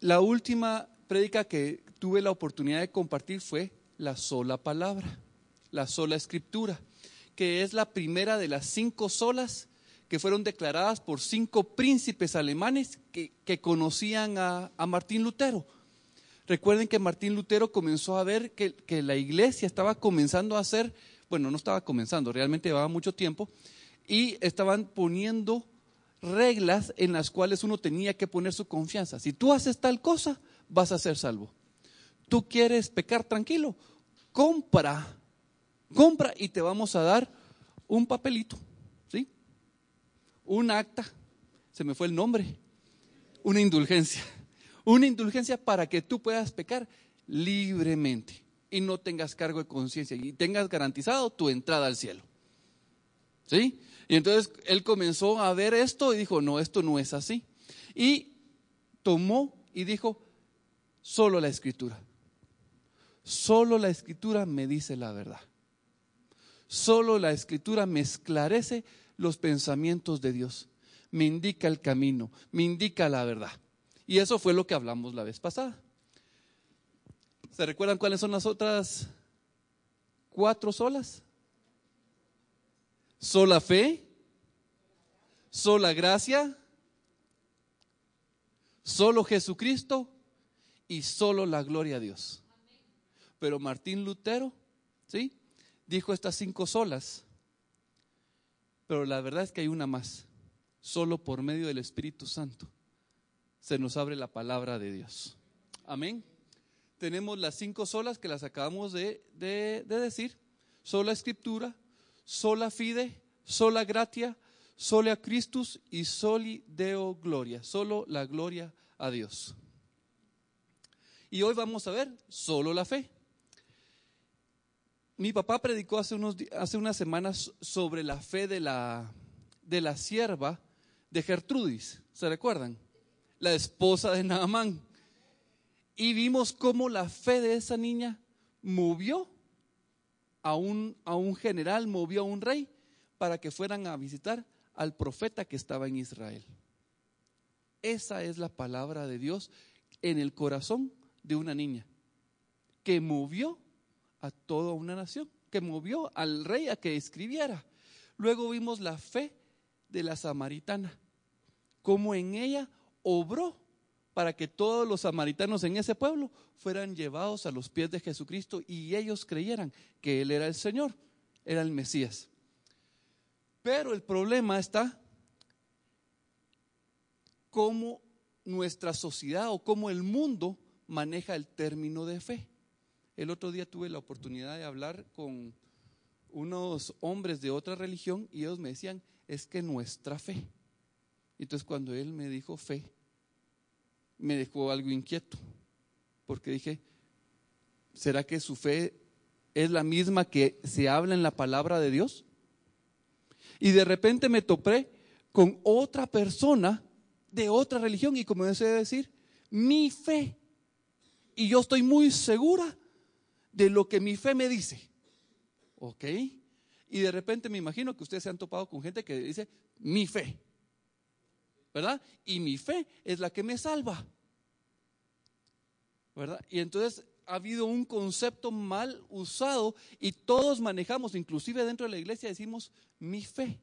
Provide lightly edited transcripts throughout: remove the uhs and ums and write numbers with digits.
La última prédica que tuve la oportunidad de compartir fue la sola palabra, la sola escritura, que es la primera de las 5 solas que fueron declaradas por 5 príncipes alemanes que conocían a Martín Lutero. Recuerden que Martín Lutero comenzó a ver que la iglesia estaba comenzando a hacer, bueno, no estaba comenzando, realmente llevaba mucho tiempo, y estaban poniendo reglas en las cuales uno tenía que poner su confianza. Si tú haces tal cosa, vas a ser salvo. Tú quieres pecar tranquilo, compra y te vamos a dar un papelito, ¿sí? Un acta, se me fue el nombre, una indulgencia para que tú puedas pecar libremente y no tengas cargo de conciencia y tengas garantizado tu entrada al cielo, ¿sí? Y entonces él comenzó a ver esto y dijo, no, esto no es así. Y tomó y dijo, solo la escritura me dice la verdad. Solo la escritura me esclarece los pensamientos de Dios, me indica el camino, me indica la verdad. Y eso fue lo que hablamos la vez pasada. ¿Se recuerdan cuáles son las otras 4 solas? Sola fe, sola gracia, solo Jesucristo y solo la gloria a Dios. Pero Martín Lutero, ¿sí?, dijo estas 5 solas, pero la verdad es que hay una más. Solo por medio del Espíritu Santo se nos abre la palabra de Dios. Amén. Tenemos las 5 solas que las acabamos de decir: sola escritura, sola fide, sola gratia, sola Christus y soli Deo gloria. Solo la gloria a Dios. Y hoy vamos a ver solo la fe. Mi papá predicó hace unas semanas sobre la fe de la sierva de Gertrudis, ¿se recuerdan? La esposa de Naamán. Y vimos cómo la fe de esa niña movió a un general, movió a un rey para que fueran a visitar al profeta que estaba en Israel. Esa es la palabra de Dios en el corazón de una niña que movió a toda una nación, que movió al rey a que escribiera. Luego vimos la fe de la samaritana, cómo en ella obró para que todos los samaritanos en ese pueblo fueran llevados a los pies de Jesucristo y ellos creyeran que Él era el Señor, era el Mesías. Pero el problema está cómo nuestra sociedad o cómo el mundo maneja el término de fe. El otro día tuve la oportunidad de hablar con unos hombres de otra religión y ellos me decían, es que nuestra fe. Entonces cuando él me dijo fe, me dejó algo inquieto, porque dije, ¿será que su fe es la misma que se habla en la palabra de Dios? Y de repente me topé con otra persona de otra religión y comencé a decir, mi fe. Y yo estoy muy segura de lo que mi fe me dice. ¿Ok? Y de repente me imagino que ustedes se han topado con gente que dice, mi fe, ¿verdad? Y mi fe es la que me salva, ¿verdad? Y entonces ha habido un concepto mal usado y todos manejamos, inclusive dentro de la iglesia decimos mi fe.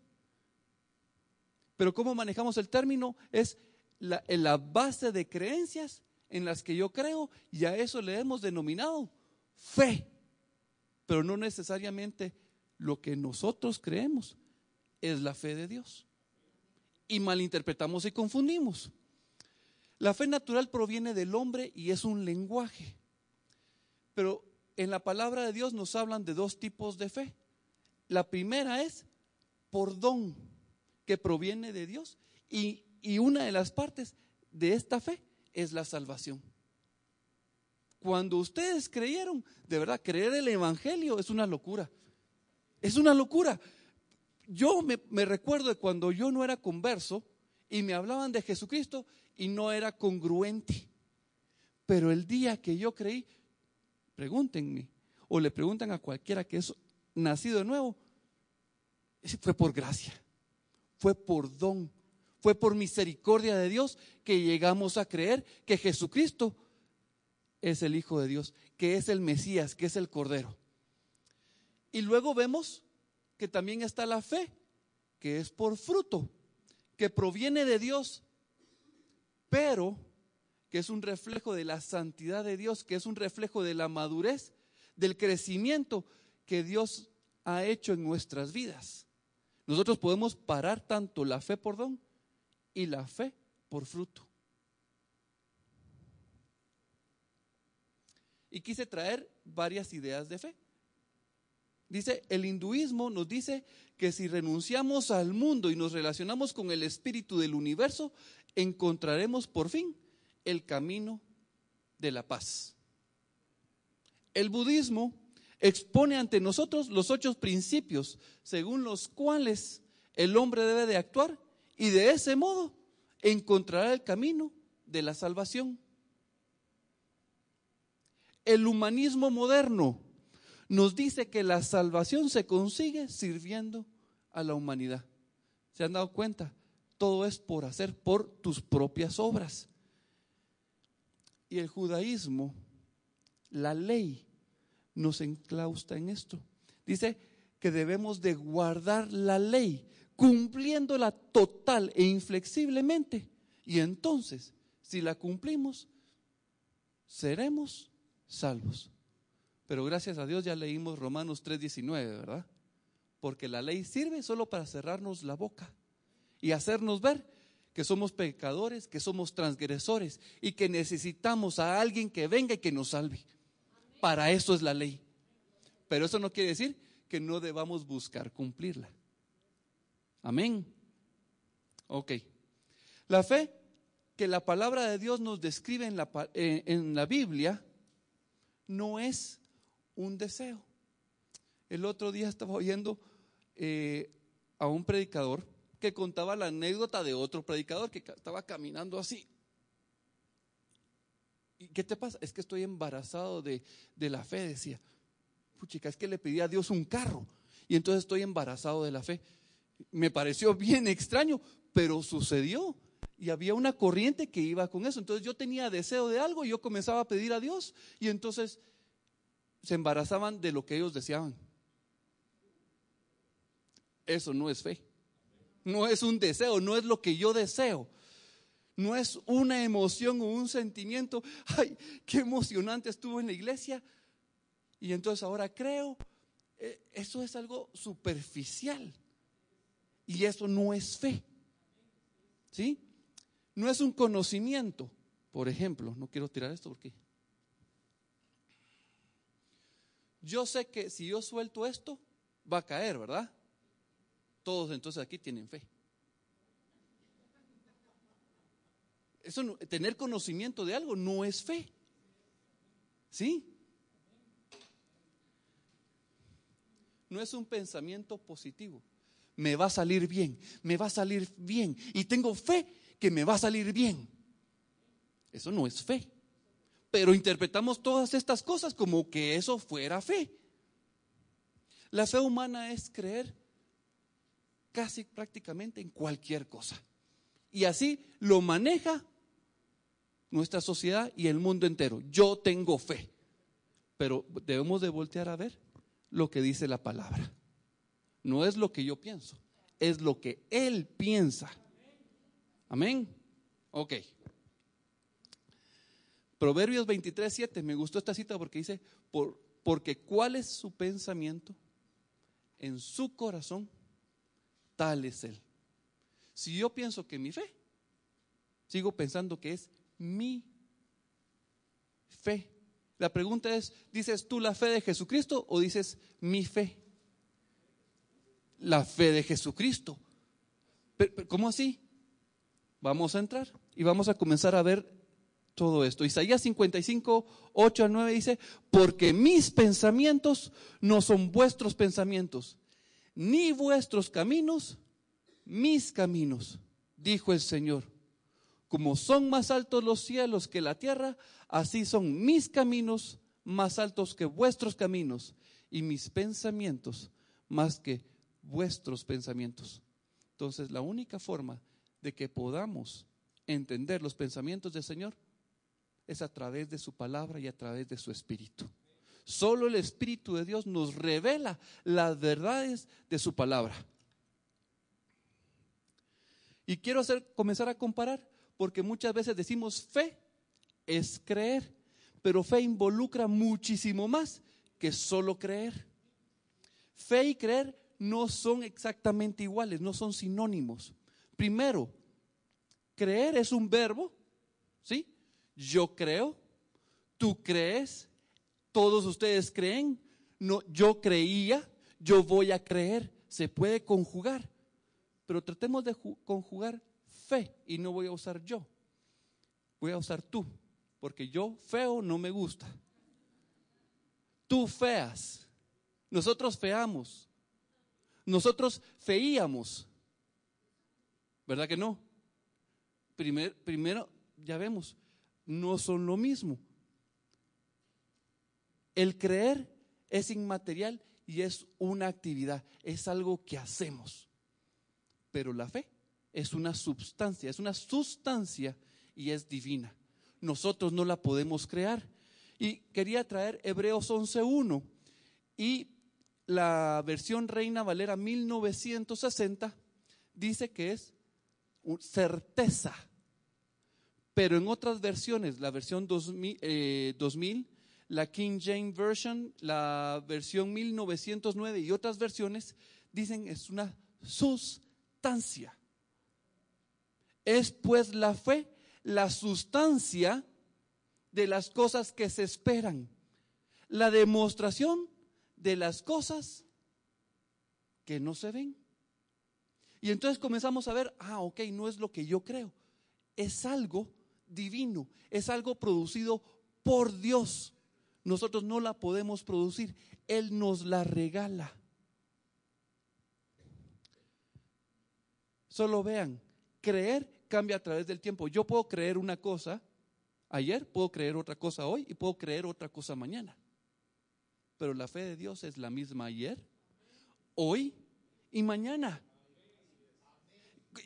Pero ¿cómo manejamos el término? Es la base de creencias en las que yo creo, y a eso le hemos denominado fe. Pero no necesariamente lo que nosotros creemos es la fe de Dios. Y malinterpretamos y confundimos. La fe natural proviene del hombre y es un lenguaje. Pero en la palabra de Dios nos hablan de 2 tipos de fe. La primera es por don, que proviene de Dios. Y una de las partes de esta fe es la salvación. Cuando ustedes creyeron, de verdad, creer el evangelio es una locura. Es una locura. Yo me recuerdo de cuando yo no era converso y me hablaban de Jesucristo y no era congruente. Pero el día que yo creí, pregúntenme o le preguntan a cualquiera que es nacido de nuevo, fue por gracia, fue por don, Fue por misericordia de Dios que llegamos a creer que Jesucristo es el Hijo de Dios, que es el Mesías, que es el Cordero. Y luego vemos que también está la fe, que es por fruto, que proviene de Dios, pero que es un reflejo de la santidad de Dios, que es un reflejo de la madurez, del crecimiento que Dios ha hecho en nuestras vidas. Nosotros podemos parar tanto la fe por don y la fe por fruto. Y quise traer varias ideas de fe. Dice, el hinduismo nos dice que si renunciamos al mundo y nos relacionamos con el espíritu del universo, encontraremos por fin el camino de la paz. El budismo expone ante nosotros los 8 principios según los cuales el hombre debe de actuar y de ese modo encontrará el camino de la salvación. El humanismo moderno nos dice que la salvación se consigue sirviendo a la humanidad. ¿Se han dado cuenta? Todo es por hacer por tus propias obras. Y el judaísmo, la ley, nos enclausta en esto. Dice que debemos de guardar la ley, cumpliéndola total e inflexiblemente. Y entonces, si la cumplimos, seremos salvos. Pero gracias a Dios ya leímos Romanos 3:19, ¿verdad? Porque la ley sirve solo para cerrarnos la boca y hacernos ver que somos pecadores, que somos transgresores y que necesitamos a alguien que venga y que nos salve. Para eso es la ley. Pero eso no quiere decir que no debamos buscar cumplirla. Amén. Ok. La fe que la palabra de Dios nos describe en la Biblia no es un deseo. El otro día estaba oyendo a un predicador que contaba la anécdota de otro predicador que estaba caminando así. ¿Y qué te pasa? Es que estoy embarazado de la fe, decía. Puchica, es que le pedí a Dios un carro y entonces estoy embarazado de la fe. Me pareció bien extraño, pero sucedió. Y había una corriente que iba con eso. Entonces yo tenía deseo de algo y yo comenzaba a pedir a Dios y entonces se embarazaban de lo que ellos deseaban. Eso no es fe. No es un deseo, no es lo que yo deseo. No es una emoción o un sentimiento. Ay, qué emocionante estuvo en la iglesia y entonces ahora creo. Eso es algo superficial y eso no es fe. ¿Sí? No es un conocimiento. Por ejemplo, no quiero tirar esto porque yo sé que si yo suelto esto va a caer, ¿verdad? Todos entonces aquí tienen fe. Eso no, tener conocimiento de algo no es fe. ¿Sí? No es un pensamiento positivo. Me va a salir bien, me va a salir bien y tengo fe que me va a salir bien. Eso no es fe. Pero interpretamos todas estas cosas como que eso fuera fe. La fe humana es creer casi prácticamente en cualquier cosa. Y así lo maneja nuestra sociedad y el mundo entero. Yo tengo fe. Pero debemos de voltear a ver lo que dice la palabra. No es lo que yo pienso, es lo que Él piensa. Amén. Ok. Proverbios 23:7, me gustó esta cita porque dice, porque ¿cuál es su pensamiento? En su corazón, tal es Él. Si yo pienso que mi fe, sigo pensando que es mi fe. La pregunta es, ¿dices tú la fe de Jesucristo o dices mi fe? La fe de Jesucristo. Pero, ¿cómo así? Vamos a entrar y vamos a comenzar a ver todo esto. Isaías 55, 8 al 9 dice, porque mis pensamientos no son vuestros pensamientos, ni vuestros caminos, mis caminos, dijo el Señor. Como son más altos los cielos que la tierra, así son mis caminos más altos que vuestros caminos y mis pensamientos más que vuestros pensamientos. Entonces la única forma de que podamos entender los pensamientos del Señor es a través de su palabra y a través de su Espíritu. Solo el Espíritu de Dios nos revela las verdades de su palabra. Y quiero comenzar a comparar, porque muchas veces decimos fe es creer, pero fe involucra muchísimo más que solo creer. Fe y creer no son exactamente iguales, no son sinónimos. Primero, creer es un verbo, ¿sí? Yo creo, tú crees, todos ustedes creen, no, yo creía, yo voy a creer. Se puede conjugar, pero tratemos de conjugar fe y no voy a usar yo, voy a usar tú, porque yo feo no me gusta. Tú feas, nosotros feamos, nosotros feíamos, ¿verdad que no? Primero, ya vemos, no son lo mismo. El creer es inmaterial y es una actividad, es algo que hacemos. Pero la fe es una sustancia y es divina. Nosotros no la podemos crear. Y quería traer Hebreos 11:1 y la versión Reina Valera 1960 dice que es certeza. Pero en otras versiones, la versión 2000, la King James Version, la versión 1909 y otras versiones dicen es una sustancia. Es pues la fe la sustancia de las cosas que se esperan, la demostración de las cosas que no se ven. Y entonces comenzamos a ver, ok, no es lo que yo creo, es algo divino, es algo producido por Dios. Nosotros no la podemos producir, Él nos la regala. Solo vean, creer cambia a través del tiempo. Yo puedo creer una cosa ayer, puedo creer otra cosa hoy y puedo creer otra cosa mañana. Pero la fe de Dios es la misma ayer, hoy y mañana.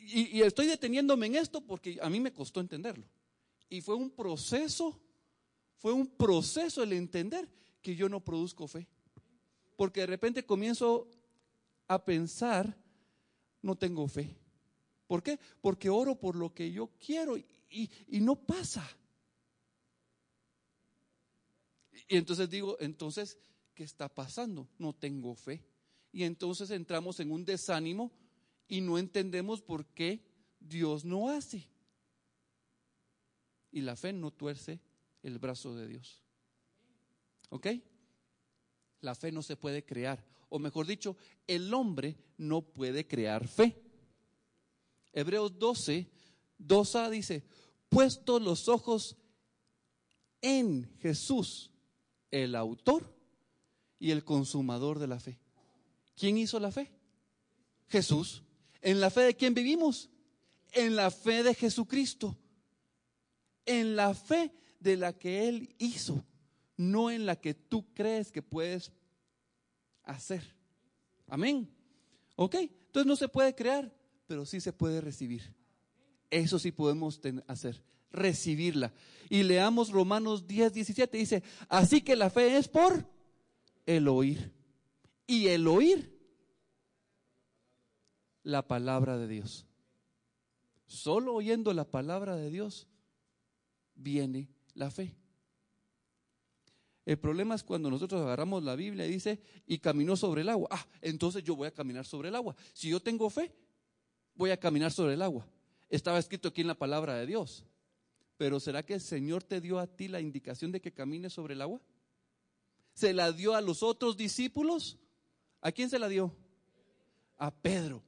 Y estoy deteniéndome en esto porque a mí me costó entenderlo. Y fue un proceso el entender que yo no produzco fe. Porque de repente comienzo a pensar, no tengo fe. ¿Por qué? Porque oro por lo que yo quiero y no pasa. Y entonces digo, ¿qué está pasando? No tengo fe. Y entonces entramos en un desánimo y no entendemos por qué Dios no hace. Y la fe no tuerce el brazo de Dios. ¿Ok? La fe no se puede crear. O mejor dicho, el hombre no puede crear fe. Hebreos 12:2a dice, puestos los ojos en Jesús, el autor y el consumador de la fe. ¿Quién hizo la fe? Jesús. ¿En la fe de quién vivimos? En la fe de Jesucristo. En la fe de la que Él hizo, no en la que tú crees que puedes hacer. Amén. Ok, entonces no se puede crear, pero sí se puede recibir. Eso sí podemos hacer, recibirla. Y leamos Romanos 10:17, dice, así que la fe es por el oír. Y el oír la palabra de Dios. Solo oyendo la palabra de Dios viene la fe. El problema es cuando nosotros agarramos la Biblia y dice, y caminó sobre el agua. Entonces yo voy a caminar sobre el agua. Si yo tengo fe, voy a caminar sobre el agua. Estaba escrito aquí en la palabra de Dios. Pero ¿será que el Señor te dio a ti la indicación de que camines sobre el agua? ¿Se la dio a los otros discípulos? ¿A quién se la dio? A Pedro.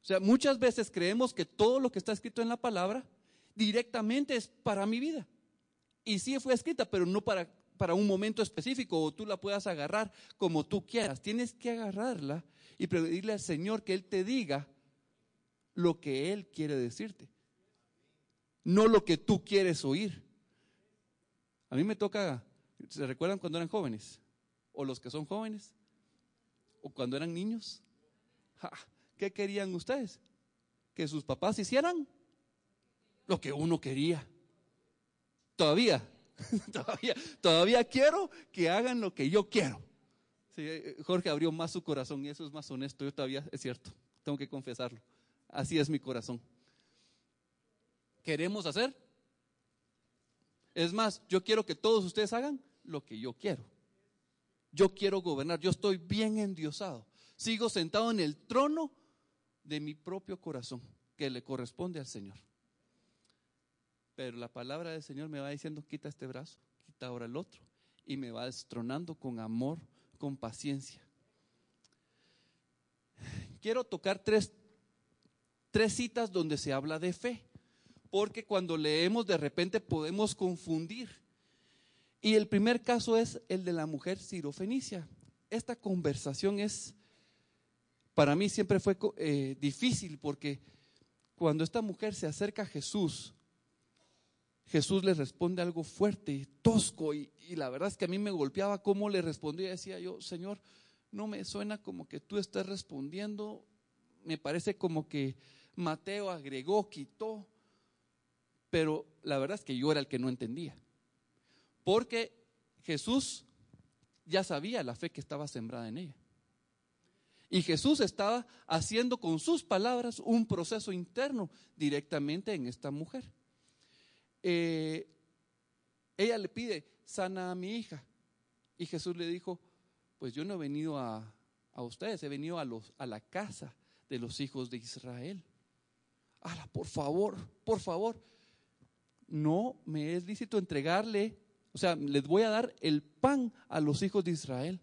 O sea, muchas veces creemos que todo lo que está escrito en la palabra directamente es para mi vida. Y sí fue escrita, pero no para un momento específico, o tú la puedas agarrar como tú quieras. Tienes que agarrarla y pedirle al Señor que Él te diga lo que Él quiere decirte, no lo que tú quieres oír. A mí me toca, ¿se recuerdan cuando eran jóvenes? O los que son jóvenes, o cuando eran niños. ¿Qué querían ustedes? que sus papás hicieran lo que uno quería. Todavía, todavía quiero que hagan lo que yo quiero. Sí, Jorge abrió más su corazón y eso es más honesto. Yo todavía, es cierto, tengo que confesarlo. Así es mi corazón. ¿Queremos hacer? Es más, yo quiero que todos ustedes hagan lo que yo quiero. Yo quiero gobernar, yo estoy bien endiosado. Sigo sentado en el trono de mi propio corazón, que le corresponde al Señor. Pero la palabra del Señor me va diciendo, quita este brazo, quita ahora el otro. Y me va destronando con amor, con paciencia. Quiero tocar tres citas donde se habla de fe. Porque cuando leemos de repente podemos confundir. Y el primer caso es el de la mujer sirofenicia. Esta conversación para mí siempre fue difícil, porque cuando esta mujer se acerca a Jesús, Jesús le responde algo fuerte y tosco, y la verdad es que a mí me golpeaba cómo le respondía. Decía yo, Señor, no me suena como que tú estás respondiendo, me parece como que Mateo agregó, quitó. Pero la verdad es que yo era el que no entendía, porque Jesús ya sabía la fe que estaba sembrada en ella. Y Jesús estaba haciendo con sus palabras un proceso interno directamente en esta mujer. Ella le pide, sana a mi hija. Y Jesús le dijo, pues yo no he venido a ustedes, he venido a la casa de los hijos de Israel. Por favor, por favor. No me es lícito entregarle, o sea, les voy a dar el pan a los hijos de Israel.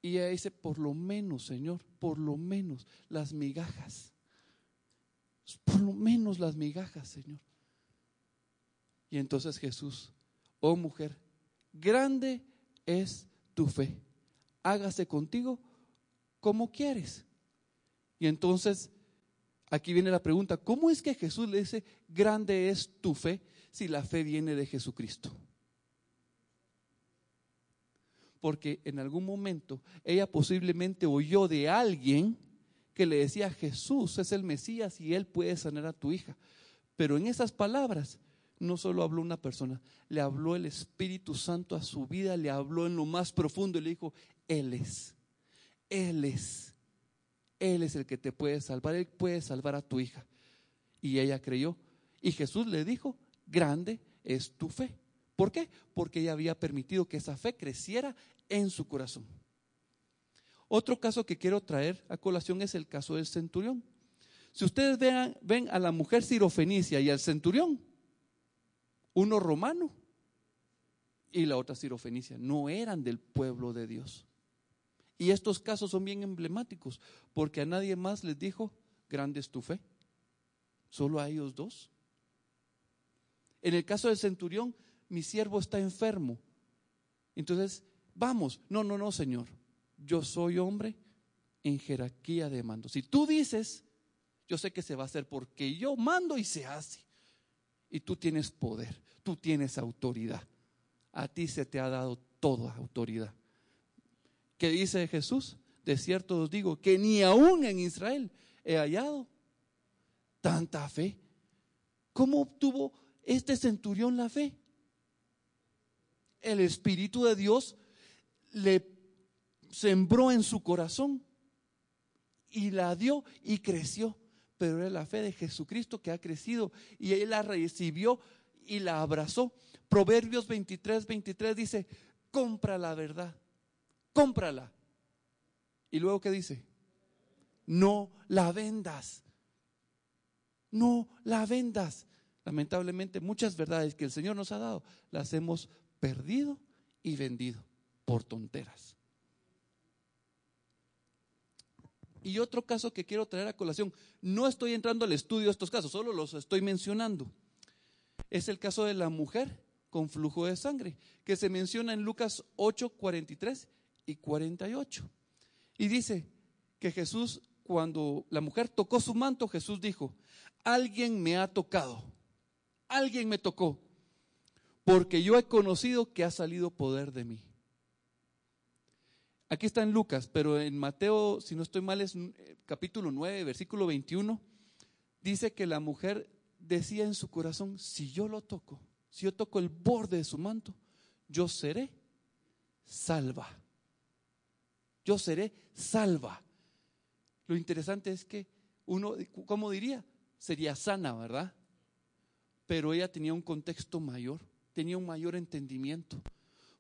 Y ella dice, por lo menos, Señor, por lo menos las migajas. Por lo menos las migajas, Señor. Y entonces Jesús, oh mujer, grande es tu fe. Hágase contigo como quieres. Y entonces aquí viene la pregunta, ¿cómo es que Jesús le dice, grande es tu fe, si la fe viene de Jesucristo? Porque en algún momento ella posiblemente oyó de alguien que le decía, Jesús es el Mesías y Él puede sanar a tu hija. Pero en esas palabras no solo habló una persona, le habló el Espíritu Santo a su vida, le habló en lo más profundo y le dijo, Él es el que te puede salvar, Él puede salvar a tu hija. Y ella creyó. Y Jesús le dijo, grande es tu fe. ¿Por qué? Porque ella había permitido que esa fe creciera en su corazón. Otro caso que quiero traer a colación es el caso del centurión. Si ustedes ven a la mujer sirofenicia y al centurión, uno romano y la otra sirofenicia, no eran del pueblo de Dios. Y estos casos son bien emblemáticos, porque a nadie más les dijo, grande es tu fe, solo a ellos dos. En el caso del centurión, mi siervo está enfermo. Entonces, vamos, no, Señor, yo soy hombre en jerarquía de mando. Si tú dices, yo sé que se va a hacer porque yo mando y se hace. Y tú tienes poder, tú tienes autoridad. A ti se te ha dado toda autoridad. ¿Qué dice Jesús? De cierto os digo que ni aún en Israel he hallado tanta fe. ¿Cómo obtuvo este centurión la fe? El Espíritu de Dios le sembró en su corazón y la dio y creció. Pero era la fe de Jesucristo que ha crecido y él la recibió y la abrazó. Proverbios 23:23 dice, compra la verdad, cómprala. Y luego ¿qué dice? No la vendas. No la vendas. Lamentablemente muchas verdades que el Señor nos ha dado las hemos perdido y vendido por tonteras. Y otro caso que quiero traer a colación, no estoy entrando al estudio de estos casos, solo los estoy mencionando. Es el caso de la mujer con flujo de sangre, que se menciona en Lucas 8:43 y 48. Y dice que Jesús, cuando la mujer tocó su manto, Jesús dijo, alguien me ha tocado, alguien me tocó, porque yo he conocido que ha salido poder de mí. Aquí está en Lucas, pero en Mateo, si no estoy mal, es capítulo 9, versículo 21. dice que la mujer decía en su corazón, si yo lo toco, si yo toco el borde de su manto, yo seré salva. Yo seré salva. Lo interesante es que uno, ¿cómo diría? Sería sana, ¿verdad? Pero ella tenía un contexto mayor, tenía un mayor entendimiento,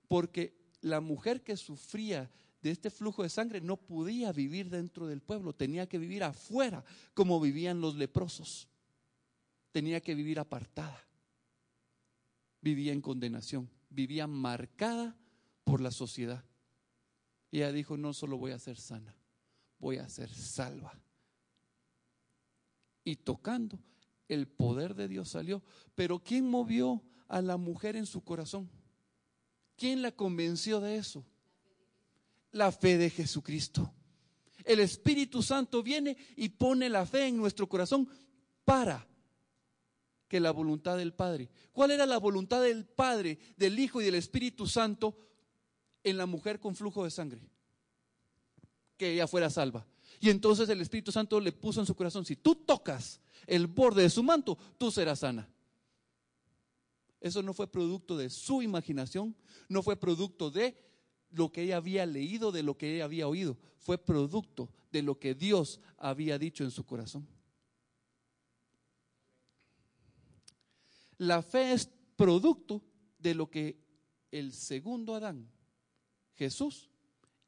porque la mujer que sufría de este flujo de sangre no podía vivir dentro del pueblo, tenía que vivir afuera, como vivían los leprosos. Tenía que vivir apartada, vivía en condenación, vivía marcada por la sociedad. Y ella dijo, no solo voy a ser sana, voy a ser salva. Y tocando, el poder de Dios salió. Pero ¿quién movió a la mujer en su corazón? ¿Quién la convenció de eso? La fe de Jesucristo. El Espíritu Santo viene y pone la fe en nuestro corazón para que la voluntad del Padre. ¿Cuál era la voluntad del Padre, del Hijo y del Espíritu Santo en la mujer con flujo de sangre? Que ella fuera salva. Y entonces el Espíritu Santo le puso en su corazón, si tú tocas el borde de su manto, tú serás sana. Eso no fue producto de su imaginación, no fue producto de lo que ella había leído, de lo que ella había oído, fue producto de lo que Dios había dicho en su corazón. La fe es producto de lo que el segundo Adán, Jesús,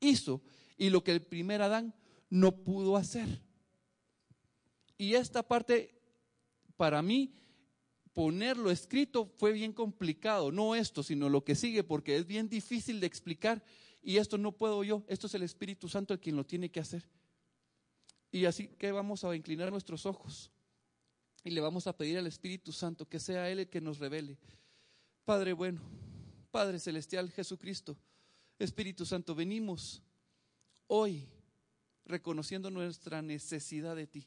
hizo y lo que el primer Adán no pudo hacer. Y esta parte, para mí, ponerlo escrito fue bien complicado, no esto, sino lo que sigue, porque es bien difícil de explicar y esto no puedo yo, esto es el Espíritu Santo el quien lo tiene que hacer. Y así que vamos a inclinar nuestros ojos y le vamos a pedir al Espíritu Santo que sea Él el que nos revele. Padre bueno, Padre celestial, Jesucristo, Espíritu Santo, venimos hoy reconociendo nuestra necesidad de ti.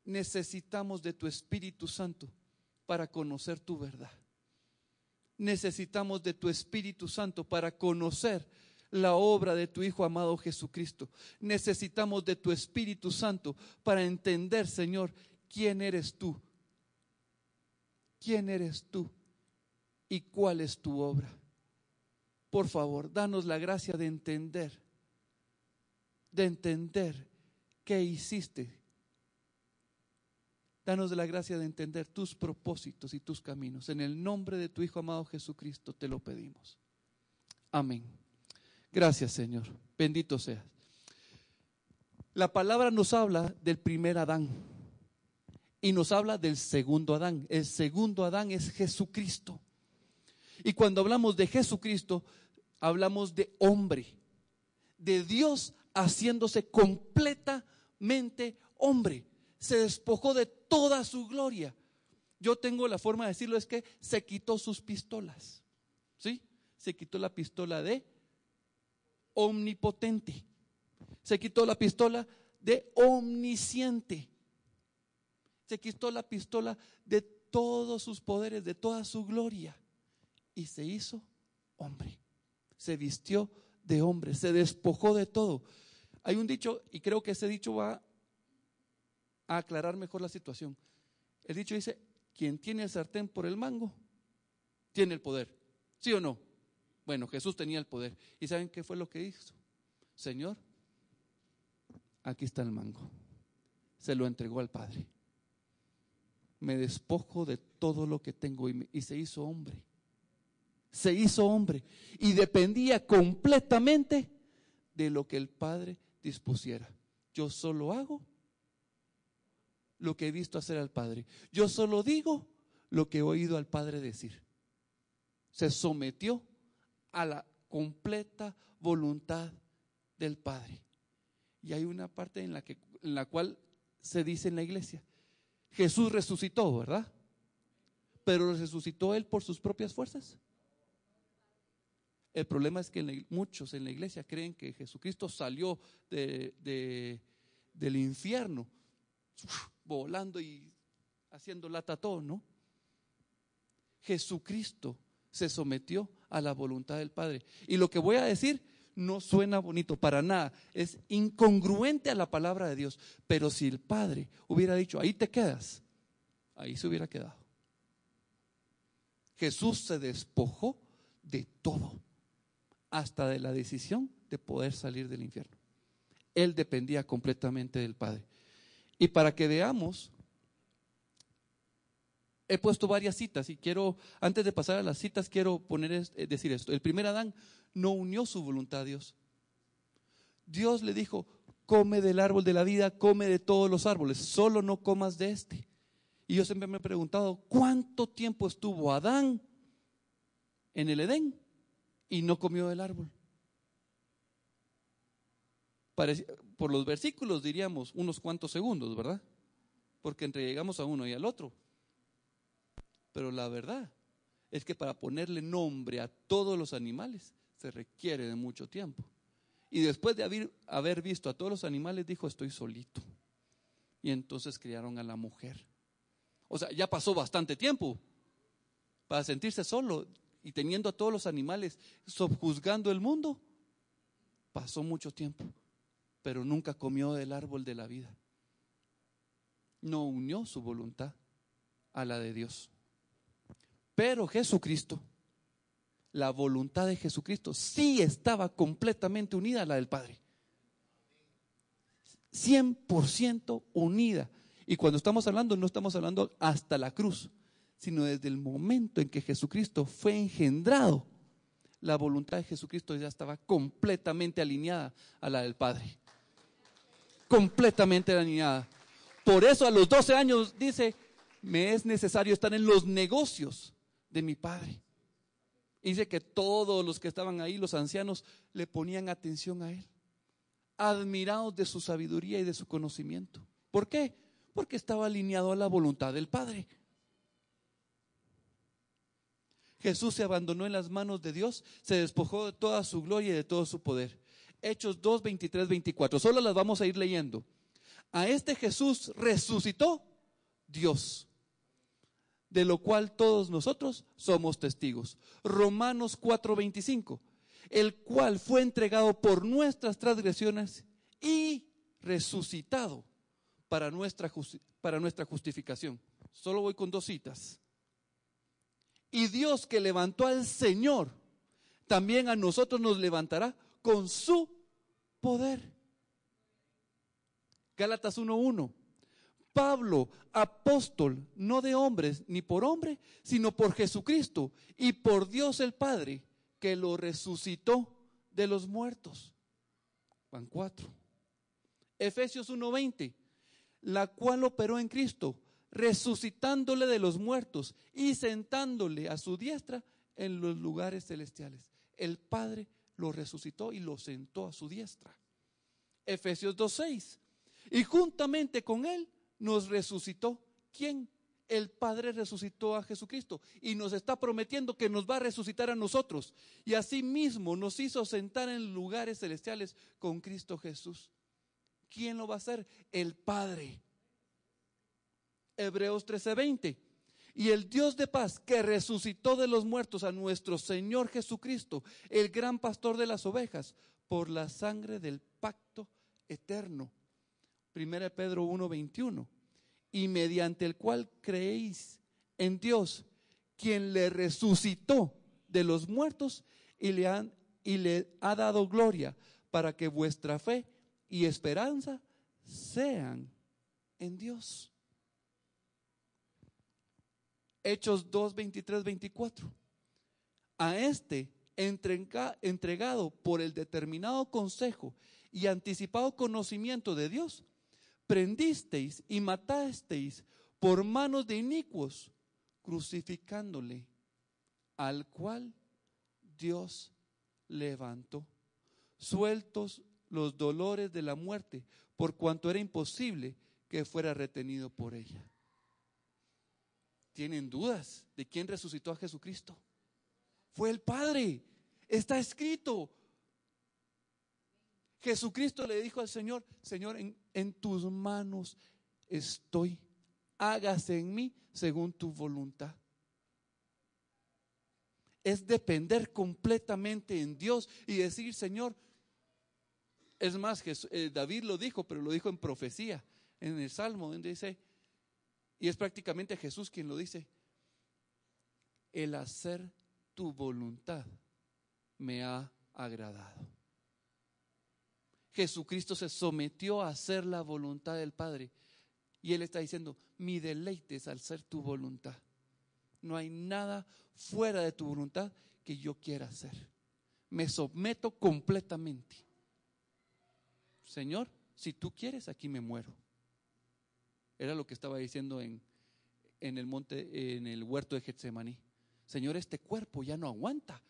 Necesitamos de tu Espíritu Santo para conocer tu verdad. Necesitamos de tu Espíritu Santo para conocer la obra de tu Hijo amado Jesucristo. Necesitamos de tu Espíritu Santo para entender, Señor, quién eres tú. ¿Quién eres tú? ¿Y cuál es tu obra? Por favor, danos la gracia de entender qué hiciste. Danos la gracia de entender tus propósitos y tus caminos. En el nombre de tu Hijo amado Jesucristo te lo pedimos. Amén. Gracias, Señor. Bendito seas. La palabra nos habla del primer Adán y nos habla del segundo Adán. El segundo Adán es Jesucristo. Y cuando hablamos de Jesucristo, hablamos de hombre, de Dios haciéndose completamente hombre. Se despojó de toda su gloria. Yo tengo la forma de decirlo, es que se quitó sus pistolas. ¿Sí? Se quitó la pistola de omnipotente. Se quitó la pistola de omnisciente. Se quitó la pistola de todos sus poderes, de toda su gloria. Y se hizo hombre. Se vistió de hombre, se despojó de todo. Hay un dicho, y creo que ese dicho va a aclarar mejor la situación. El dicho dice, quien tiene el sartén por el mango, tiene el poder. ¿Sí o no? Bueno, Jesús tenía el poder. ¿Y saben qué fue lo que hizo? Señor, aquí está el mango. Se lo entregó al Padre. Me despojo de todo lo que tengo y se hizo hombre. Se hizo hombre y dependía completamente de lo que el Padre dispusiera. Yo solo hago lo que he visto hacer al Padre. Yo solo digo lo que he oído al Padre decir. Se sometió a la completa voluntad del Padre. Y hay una parte en la cual se dice en la iglesia, Jesús resucitó, ¿verdad? Pero ¿resucitó Él por sus propias fuerzas? El problema es que muchos en la iglesia creen que Jesucristo salió del infierno volando y haciendo lata todo, ¿no? Jesucristo se sometió a la voluntad del Padre. Y lo que voy a decir no suena bonito para nada, es incongruente a la palabra de Dios. Pero si el Padre hubiera dicho, ahí te quedas, ahí se hubiera quedado. Jesús se despojó de todo, hasta de la decisión de poder salir del infierno. Él dependía completamente del Padre. Y para que veamos, he puesto varias citas y quiero, antes de pasar a las citas, quiero decir esto. El primer Adán no unió su voluntad a Dios. Dios le dijo, come del árbol de la vida, come de todos los árboles, solo no comas de este. Y yo siempre me he preguntado, ¿cuánto tiempo estuvo Adán en el Edén y no comió del árbol? Por los versículos diríamos unos cuantos segundos, ¿verdad? Porque entre llegamos a uno y al otro. Pero la verdad es que para ponerle nombre a todos los animales se requiere de mucho tiempo. Y después de haber visto a todos los animales, dijo, estoy solito. Y entonces criaron a la mujer. O sea, ya pasó bastante tiempo para sentirse solo y teniendo a todos los animales subjuzgando el mundo. Pasó mucho tiempo, pero nunca comió del árbol de la vida. No unió su voluntad a la de Dios. Pero Jesucristo, la voluntad de Jesucristo sí estaba completamente unida a la del Padre. 100% unida. Y cuando estamos hablando, no estamos hablando hasta la cruz, sino desde el momento en que Jesucristo fue engendrado, la voluntad de Jesucristo ya estaba completamente alineada a la del Padre. Completamente alineada. Por eso a los 12 años dice, me es necesario estar en los negocios de mi Padre. Y dice que todos los que estaban ahí, los ancianos, le ponían atención a él, admirados de su sabiduría y de su conocimiento. ¿Por qué? Porque estaba alineado a la voluntad del Padre. Jesús se abandonó en las manos de Dios, se despojó de toda su gloria y de todo su poder. Hechos 2, 23, 24, solo las vamos a ir leyendo. A este Jesús resucitó Dios, de lo cual todos nosotros somos testigos. Romanos 4, 25, el cual fue entregado por nuestras transgresiones y resucitado para nuestra justificación. Solo voy con dos citas. Y Dios que levantó al Señor, también a nosotros nos levantará con su poder. Gálatas 1:1. Pablo, apóstol, no de hombres ni por hombre, sino por Jesucristo y por Dios el Padre, que lo resucitó de los muertos. Juan 4. Efesios 1:20, la cual operó en Cristo, resucitándole de los muertos y sentándole a su diestra en los lugares celestiales. El Padre lo resucitó y lo sentó a su diestra. Efesios 2:6, y juntamente con él nos resucitó. ¿Quién? El Padre resucitó a Jesucristo y nos está prometiendo que nos va a resucitar a nosotros. Y asimismo nos hizo sentar en lugares celestiales con Cristo Jesús. ¿Quién lo va a hacer? El Padre. Hebreos 13:20, y el Dios de paz que resucitó de los muertos a nuestro Señor Jesucristo, el gran pastor de las ovejas, por la sangre del pacto eterno. 1 Pedro 1:21, y mediante el cual creéis en Dios, quien le resucitó de los muertos y le ha dado gloria, para que vuestra fe y esperanza sean en Dios. Hechos 2, 23, 24. A este entregado por el determinado consejo y anticipado conocimiento de Dios, prendisteis y matasteis por manos de inicuos, crucificándole, al cual Dios levantó, sueltos los dolores de la muerte, por cuanto era imposible que fuera retenido por ella. ¿Tienen dudas de quién resucitó a Jesucristo? Fue el Padre. Está escrito. Jesucristo le dijo al Señor, Señor, en tus manos estoy. Hágase en mí según tu voluntad. Es depender completamente en Dios y decir, Señor, Es más, David lo dijo, pero lo dijo en profecía, en el Salmo, donde dice, y es prácticamente Jesús quien lo dice: el hacer tu voluntad me ha agradado. Jesucristo se sometió a hacer la voluntad del Padre. Y Él está diciendo: mi deleite es al hacer tu voluntad. No hay nada fuera de tu voluntad que yo quiera hacer. Me someto completamente. Señor, si tú quieres, aquí me muero. Era lo que estaba diciendo en el monte, en el huerto de Getsemaní. Señor, este cuerpo ya no aguanta.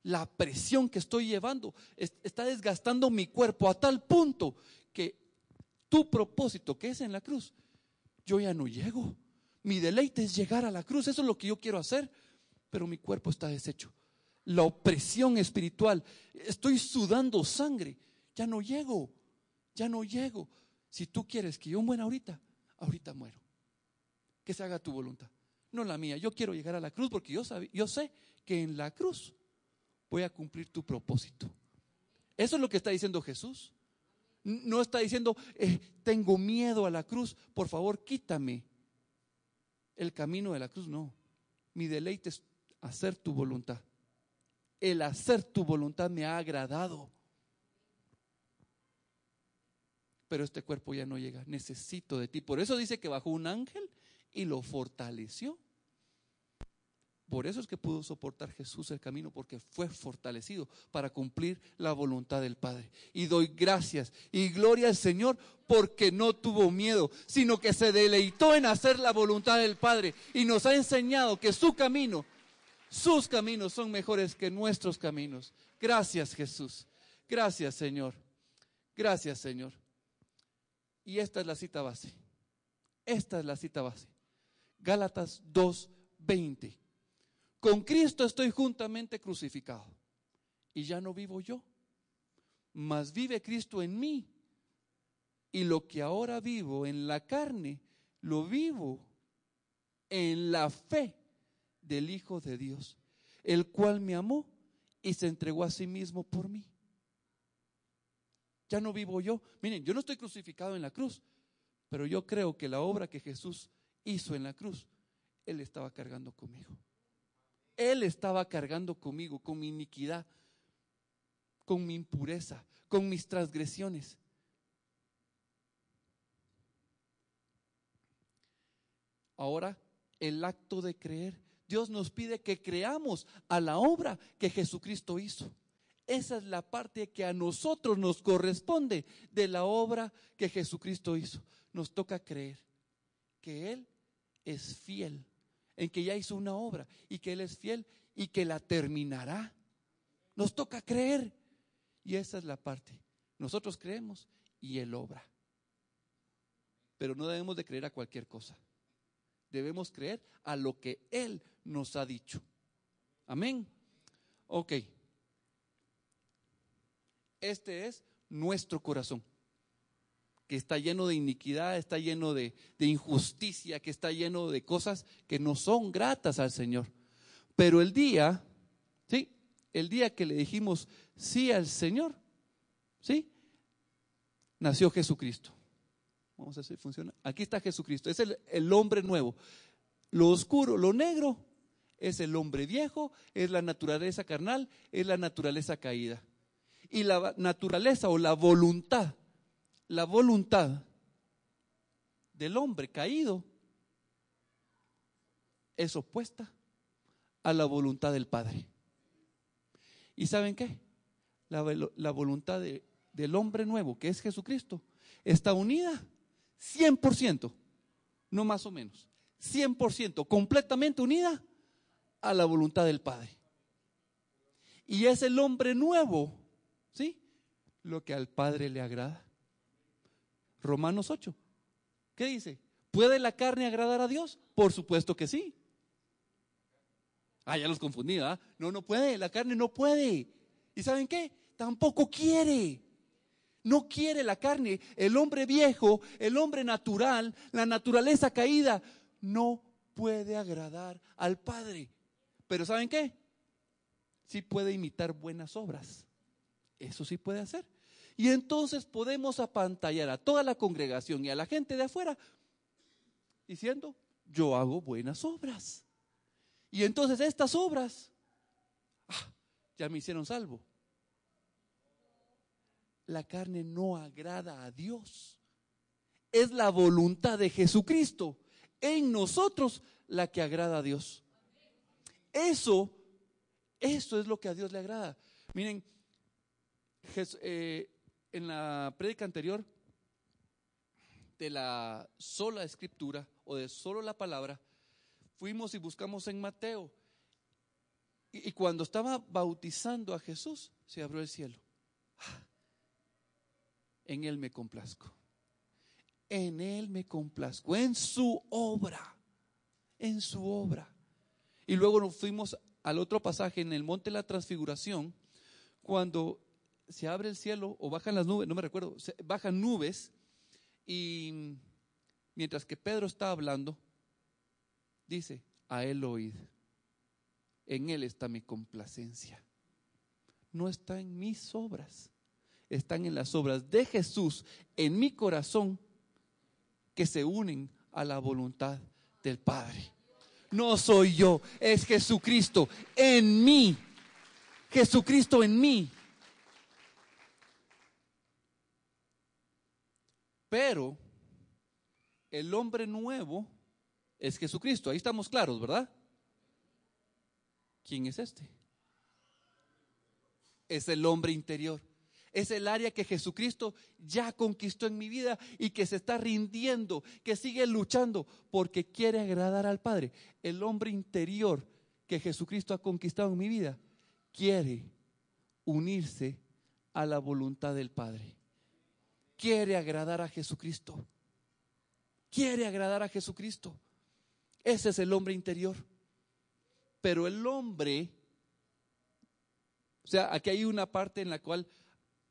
La presión que estoy llevando está desgastando mi cuerpo a tal punto que tu propósito, que es en la cruz, yo ya no llego. Mi deleite es llegar a la cruz, eso es lo que yo quiero hacer, pero mi cuerpo está deshecho. La opresión espiritual, estoy sudando sangre, ya no llego. Si tú quieres que yo muera ahorita muero. Que se haga tu voluntad, no la mía. Yo quiero llegar a la cruz porque yo sé que en la cruz voy a cumplir tu propósito. Eso es lo que está diciendo Jesús. No está diciendo, tengo miedo a la cruz, por favor quítame el camino de la cruz. No, mi deleite es hacer tu voluntad. El hacer tu voluntad me ha agradado. Pero este cuerpo ya no llega, necesito de ti. Por eso dice que bajó un ángel y lo fortaleció. Por eso es que pudo soportar Jesús el camino, porque fue fortalecido para cumplir la voluntad del Padre. Y doy gracias y gloria al Señor porque no tuvo miedo, sino que se deleitó en hacer la voluntad del Padre y nos ha enseñado que sus caminos son mejores que nuestros caminos. Gracias, Jesús. Gracias, Señor. Gracias, Señor. Y esta es la cita base. Gálatas 2:20. Con Cristo estoy juntamente crucificado, y ya no vivo yo, mas vive Cristo en mí. Y lo que ahora vivo en la carne, lo vivo en la fe del Hijo de Dios, el cual me amó y se entregó a sí mismo por mí. Ya no vivo yo. Miren, yo no estoy crucificado en la cruz, pero yo creo que la obra que Jesús hizo en la cruz, Él estaba cargando conmigo. Él estaba cargando conmigo, con mi iniquidad, con mi impureza, con mis transgresiones. Ahora, el acto de creer. Dios nos pide que creamos a la obra que Jesucristo hizo. Esa es la parte que a nosotros nos corresponde de la obra que Jesucristo hizo. Nos toca creer que Él es fiel, en que ya hizo una obra y que Él es fiel y que la terminará. Nos toca creer, y esa es la parte. Nosotros creemos y Él obra. Pero no debemos de creer a cualquier cosa. Debemos creer a lo que Él nos ha dicho. Amén. Ok. Este es nuestro corazón, que está lleno de iniquidad, está lleno de injusticia, que está lleno de cosas que no son gratas al Señor. Pero el día que le dijimos sí al Señor, ¿sí? Nació Jesucristo. Vamos a ver si funciona. Aquí está Jesucristo, es el hombre nuevo. Lo oscuro, lo negro, es el hombre viejo, es la naturaleza carnal, es la naturaleza caída. Y la naturaleza o la voluntad del hombre caído es opuesta a la voluntad del Padre. ¿Y saben qué? La voluntad del hombre nuevo, que es Jesucristo, está unida 100%, no más o menos, 100%, completamente unida a la voluntad del Padre. Y es el hombre nuevo, ¿sí?, lo que al Padre le agrada. Romanos 8, ¿qué dice? ¿Puede la carne agradar a Dios? Por supuesto que sí. Ya los confundí, ¿ah? No puede, la carne no puede. ¿Y saben qué? Tampoco quiere. No quiere la carne. El hombre viejo, el hombre natural, la naturaleza caída, no puede agradar al Padre. Pero ¿saben qué? Sí puede imitar buenas obras. Eso sí puede hacer. Y entonces podemos apantallar a toda la congregación y a la gente de afuera diciendo, yo hago buenas obras. Y entonces estas obras, ya me hicieron salvo. La carne no agrada a Dios. Es la voluntad de Jesucristo en nosotros la que agrada a Dios. Eso es lo que a Dios le agrada. Miren, en la prédica anterior de la sola escritura o de solo la palabra, fuimos y buscamos en Mateo. Y cuando estaba bautizando a Jesús, se abrió el cielo. En Él me complazco. En Él me complazco, en su obra, en su obra. Y luego nos fuimos al otro pasaje en el monte de la transfiguración, cuando se abre el cielo o bajan las nubes, no me recuerdo, bajan nubes y mientras que Pedro está hablando, dice, a Él oíd, en Él está mi complacencia. No está en mis obras, están en las obras de Jesús en mi corazón que se unen a la voluntad del Padre. No soy yo, es Jesucristo en mí. Jesucristo en mí. Pero el hombre nuevo es Jesucristo. Ahí estamos claros, ¿verdad? ¿Quién es este? Es el hombre interior. Es el área que Jesucristo ya conquistó en mi vida y que se está rindiendo, que sigue luchando porque quiere agradar al Padre. El hombre interior que Jesucristo ha conquistado en mi vida quiere unirse a la voluntad del Padre. Quiere agradar a Jesucristo. Quiere agradar a Jesucristo. Ese es el hombre interior. Pero el hombre, o sea, aquí hay una parte en la cual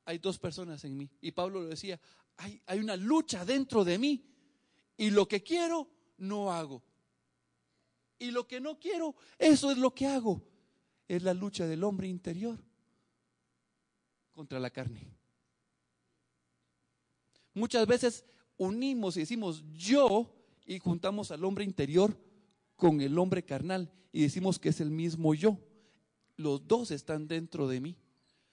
hay dos personas en mí. Y Pablo lo decía, hay una lucha dentro de mí. Y lo que quiero, no hago. Y lo que no quiero, eso es lo que hago. Es la lucha del hombre interior contra la carne. Muchas veces unimos y decimos yo y juntamos al hombre interior con el hombre carnal y decimos que es el mismo yo. Los dos están dentro de mí,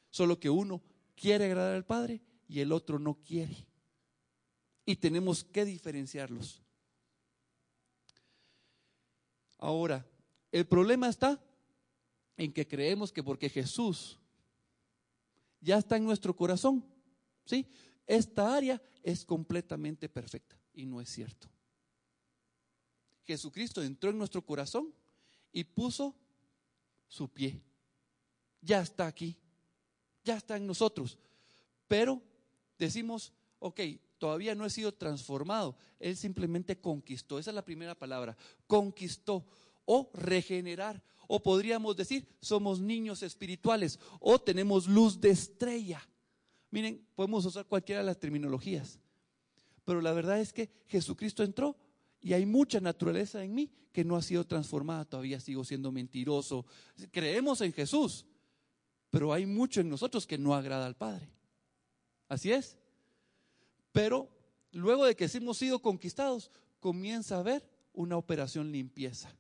solo que uno quiere agradar al Padre y el otro no quiere. Y tenemos que diferenciarlos. Ahora, el problema está en que creemos que porque Jesús ya está en nuestro corazón, ¿sí? Esta área es completamente perfecta y no es cierto. Jesucristo entró en nuestro corazón y puso su pie. Ya está aquí, ya está en nosotros. Pero decimos, ok, todavía no he sido transformado. Él simplemente conquistó. Esa es la primera palabra, conquistó o regenerar. O podríamos decir, somos niños espirituales o tenemos luz de estrella. Miren, podemos usar cualquiera de las terminologías, pero la verdad es que Jesucristo entró y hay mucha naturaleza en mí que no ha sido transformada. Todavía sigo siendo mentiroso. Creemos en Jesús, pero hay mucho en nosotros que no agrada al Padre. Así es. Pero luego de que hemos sido conquistados, comienza a haber una operación limpieza.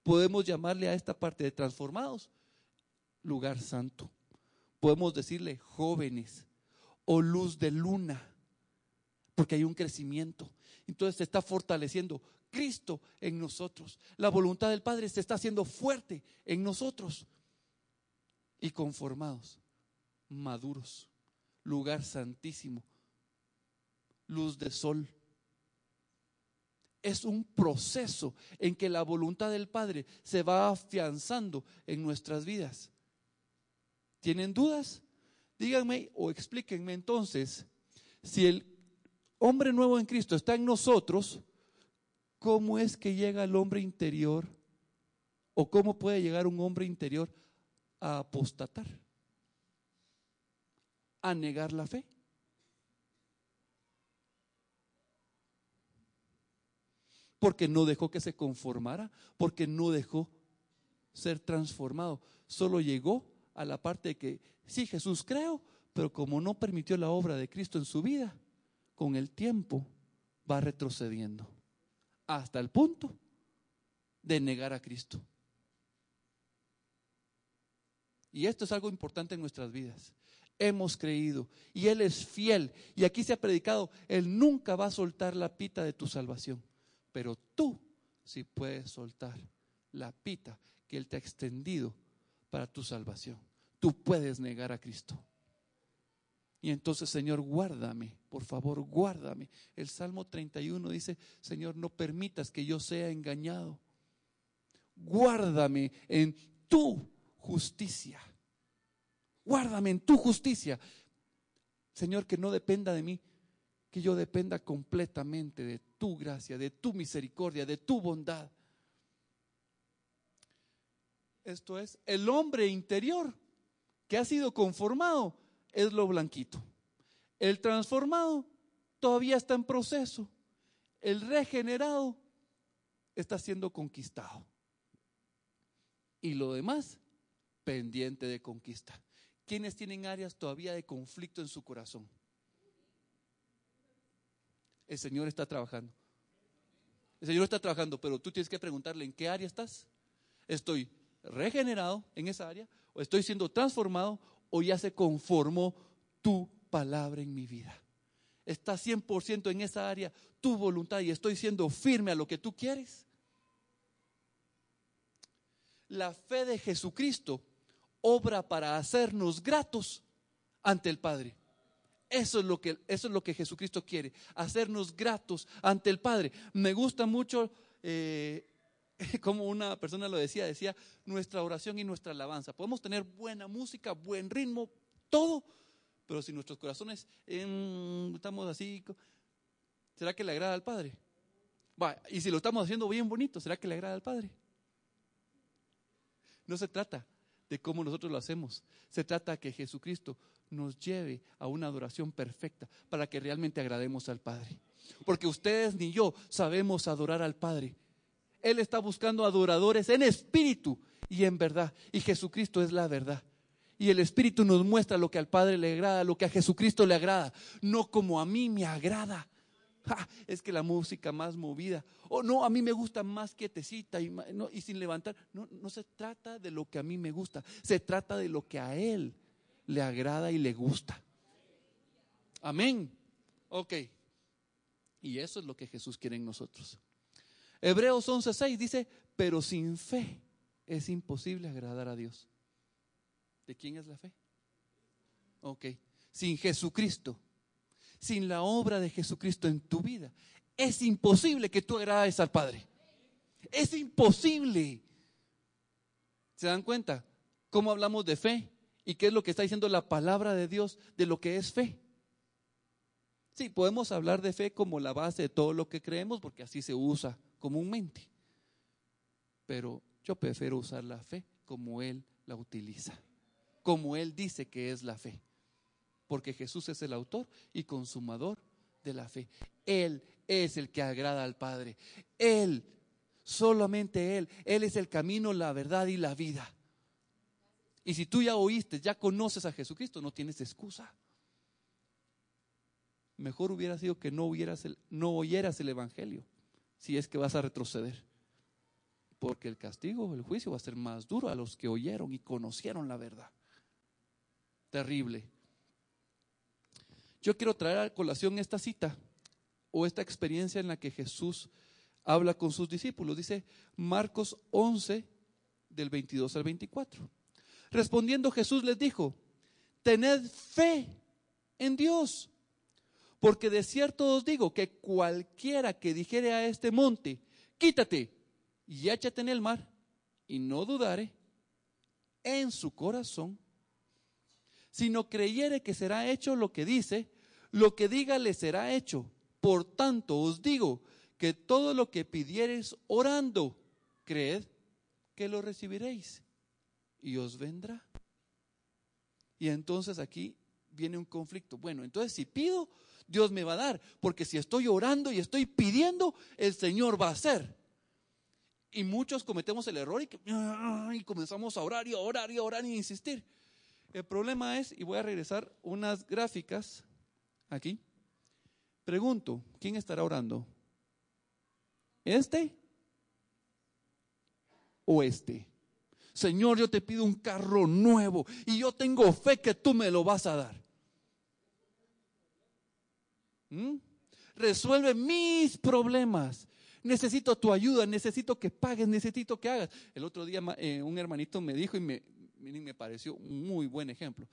Podemos llamarle a esta parte de transformados lugar santo. Podemos decirle jóvenes o luz de luna, porque hay un crecimiento. Entonces se está fortaleciendo Cristo en nosotros. La voluntad del Padre se está haciendo fuerte en nosotros. Y conformados, maduros, lugar santísimo, luz de sol. Es un proceso en que la voluntad del Padre se va afianzando en nuestras vidas. ¿Tienen dudas? Díganme o explíquenme entonces, si el hombre nuevo en Cristo está en nosotros, ¿cómo es que llega el hombre interior? ¿O cómo puede llegar un hombre interior a apostatar? A negar la fe. Porque no dejó que se conformara, porque no dejó ser transformado. Solo llegó a la parte de que sí, Jesús creo, pero como no permitió la obra de Cristo en su vida, con el tiempo va retrocediendo hasta el punto de negar a Cristo. Y esto es algo importante en nuestras vidas. Hemos creído y Él es fiel. Y aquí se ha predicado, Él nunca va a soltar la pita de tu salvación. Pero tú sí puedes soltar la pita que Él te ha extendido para tu salvación. Tú puedes negar a Cristo. Y entonces, Señor, guárdame, por favor, guárdame. El Salmo 31 dice, Señor, no permitas que yo sea engañado. Guárdame en tu justicia. Guárdame en tu justicia. Señor, que no dependa de mí, que yo dependa completamente de tu gracia, de tu misericordia, de tu bondad. Esto es, el hombre interior que ha sido conformado es lo blanquito. El transformado todavía está en proceso. El regenerado está siendo conquistado. Y lo demás, pendiente de conquista. ¿Quiénes tienen áreas todavía de conflicto en su corazón? El Señor está trabajando. El Señor está trabajando, pero tú tienes que preguntarle, ¿en qué área estás? ¿Estoy regenerado en esa área? ¿O estoy siendo transformado? ¿O ya se conformó tu palabra en mi vida? ¿Está 100% en esa área tu voluntad y estoy siendo firme a lo que tú quieres? La fe de Jesucristo obra para hacernos gratos ante el Padre. Eso es lo que Jesucristo quiere, hacernos gratos ante el Padre. Me gusta mucho como una persona lo decía, nuestra oración y nuestra alabanza. Podemos tener buena música, buen ritmo, todo, pero si nuestros corazones estamos así, ¿será que le agrada al Padre? Y si lo estamos haciendo bien bonito, ¿será que le agrada al Padre? No se trata de cómo nosotros lo hacemos, se trata de que Jesucristo nos lleve a una adoración perfecta para que realmente agrademos al Padre. Porque ustedes ni yo sabemos adorar al Padre. Él está buscando adoradores en espíritu y en verdad. Y Jesucristo es la verdad. Y el Espíritu nos muestra lo que al Padre le agrada, lo que a Jesucristo le agrada, no como a mí me agrada. Es que la música más movida, no, a mí me gusta más quietecita y sin levantar. No se trata de lo que a mí me gusta, se trata de lo que a Él le agrada y le gusta. Amén. Ok. Y eso es lo que Jesús quiere en nosotros. Hebreos 11:6 dice, pero sin fe es imposible agradar a Dios. ¿De quién es la fe? Ok. Sin Jesucristo, sin la obra de Jesucristo en tu vida, es imposible que tú agrades al Padre. Es imposible. ¿Se dan cuenta cómo hablamos de fe? ¿Y qué es lo que está diciendo la palabra de Dios de lo que es fe? Sí, podemos hablar de fe como la base de todo lo que creemos, porque así se usa comúnmente. Pero yo prefiero usar la fe como Él la utiliza, como Él dice que es la fe. Porque Jesús es el autor y consumador de la fe. Él es el que agrada al Padre. Él, solamente Él es el camino, la verdad y la vida. Y si tú ya oíste, ya conoces a Jesucristo, no tienes excusa. Mejor hubiera sido que no oyeras el Evangelio, si es que vas a retroceder. Porque el castigo, el juicio va a ser más duro a los que oyeron y conocieron la verdad. Terrible. Yo quiero traer a colación esta cita o esta experiencia en la que Jesús habla con sus discípulos. Dice Marcos 11, del 22 al 24. Respondiendo Jesús les dijo, tened fe en Dios, porque de cierto os digo que cualquiera que dijere a este monte, quítate y échate en el mar, y no dudare en su corazón, sino creyere que será hecho lo que dice, lo que diga le será hecho. Por tanto os digo que todo lo que pidiereis orando, creed que lo recibiréis y os vendrá. Y entonces aquí viene un conflicto. Bueno, entonces si pido, Dios me va a dar, porque si estoy orando y estoy pidiendo, el Señor va a hacer. Y muchos cometemos el error y comenzamos a orar y a orar y a orar y a insistir. El problema es, y voy a regresar unas gráficas aquí. Pregunto, ¿quién estará orando? ¿Este o este? Señor, yo te pido un carro nuevo y yo tengo fe que tú me lo vas a dar. Resuelve mis problemas. Necesito tu ayuda, necesito que pagues, necesito que hagas. El otro día un hermanito me dijo y me pareció un muy buen ejemplo.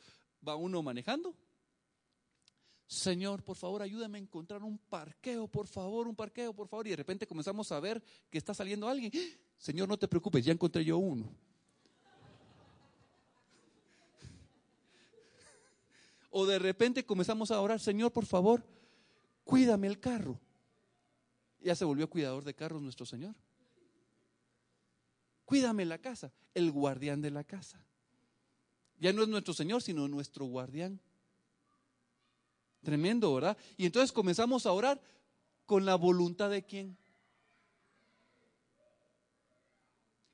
Va uno manejando. Señor, por favor, ayúdame a encontrar un parqueo, por favor, un parqueo, por favor. Y de repente comenzamos a ver que está saliendo alguien. Señor, no te preocupes, ya encontré yo uno. O de repente comenzamos a orar, Señor, por favor, cuídame el carro. Ya se volvió cuidador de carros nuestro Señor. Cuídame la casa, el guardián de la casa. Ya no es nuestro Señor, sino nuestro guardián. Tremendo, ¿verdad? Y entonces comenzamos a orar con la voluntad de quién.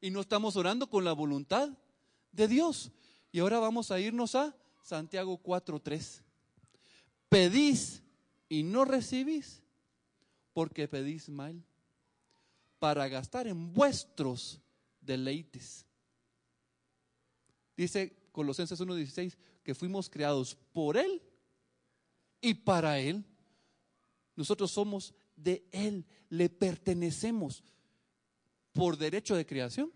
Y no estamos orando con la voluntad de Dios. Y ahora vamos a irnos a Santiago 4:3. Pedís y no recibís, porque pedís mal, para gastar en vuestros deleites. Dice Colosenses 1:16 que fuimos creados por Él y para Él. Nosotros somos de Él, le pertenecemos por derecho de creación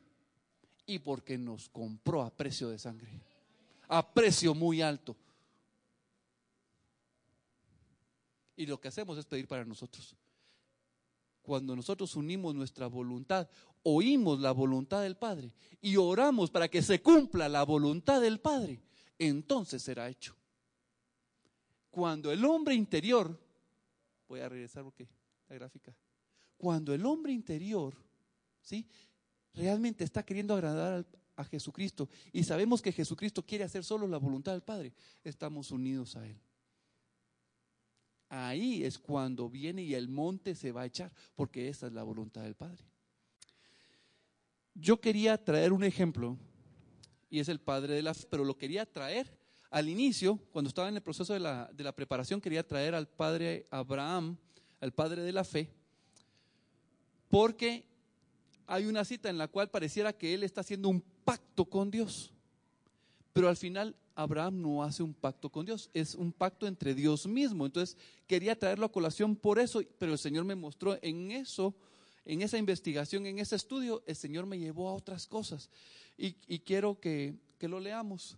y porque nos compró a precio de sangre, a precio muy alto. Y lo que hacemos es pedir para nosotros. Cuando nosotros unimos nuestra voluntad, oímos la voluntad del Padre y oramos para que se cumpla la voluntad del Padre, entonces será hecho. Cuando el hombre interior, voy a regresar porque la gráfica, cuando el hombre interior, ¿sí?, realmente está queriendo agradar a Jesucristo y sabemos que Jesucristo quiere hacer solo la voluntad del Padre, estamos unidos a Él. Ahí es cuando viene y el monte se va a echar, porque esa es la voluntad del Padre. Yo quería traer un ejemplo, y es el padre de la fe, pero lo quería traer al inicio, cuando estaba en el proceso de la preparación, quería traer al padre Abraham, al padre de la fe, porque hay una cita en la cual pareciera que él está haciendo un pacto con Dios, pero al final Abraham no hace un pacto con Dios, es un pacto entre Dios mismo. Entonces quería traerlo a colación por eso, pero el Señor me mostró en eso, en esa investigación, en ese estudio, el Señor me llevó a otras cosas y quiero que lo leamos.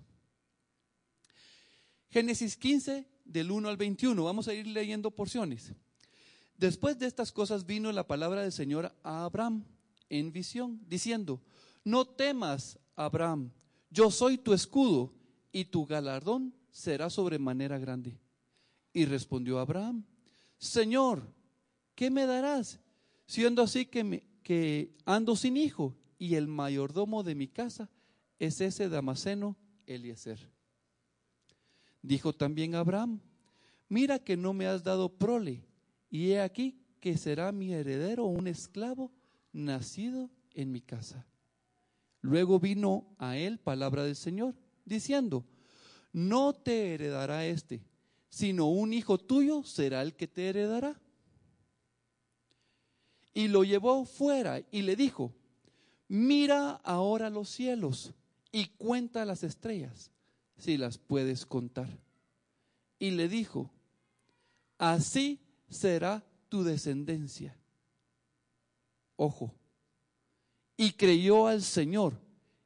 Génesis 15 del 1 al 21, vamos a ir leyendo porciones. Después de estas cosas vino la palabra del Señor a Abraham en visión, diciendo: no temas, Abraham, yo soy tu escudo y tu galardón será sobremanera grande. Y respondió Abraham: Señor, ¿qué me darás? Siendo así que ando sin hijo y el mayordomo de mi casa es ese Damaseno Eliezer. Dijo también Abraham: mira que no me has dado prole, y he aquí que será mi heredero un esclavo nacido en mi casa. Luego vino a él palabra del Señor, diciendo: no te heredará este, sino un hijo tuyo será el que te heredará. Y lo llevó fuera y le dijo: mira ahora los cielos y cuenta las estrellas, si las puedes contar. Y le dijo: así será tu descendencia. Ojo. Y creyó al Señor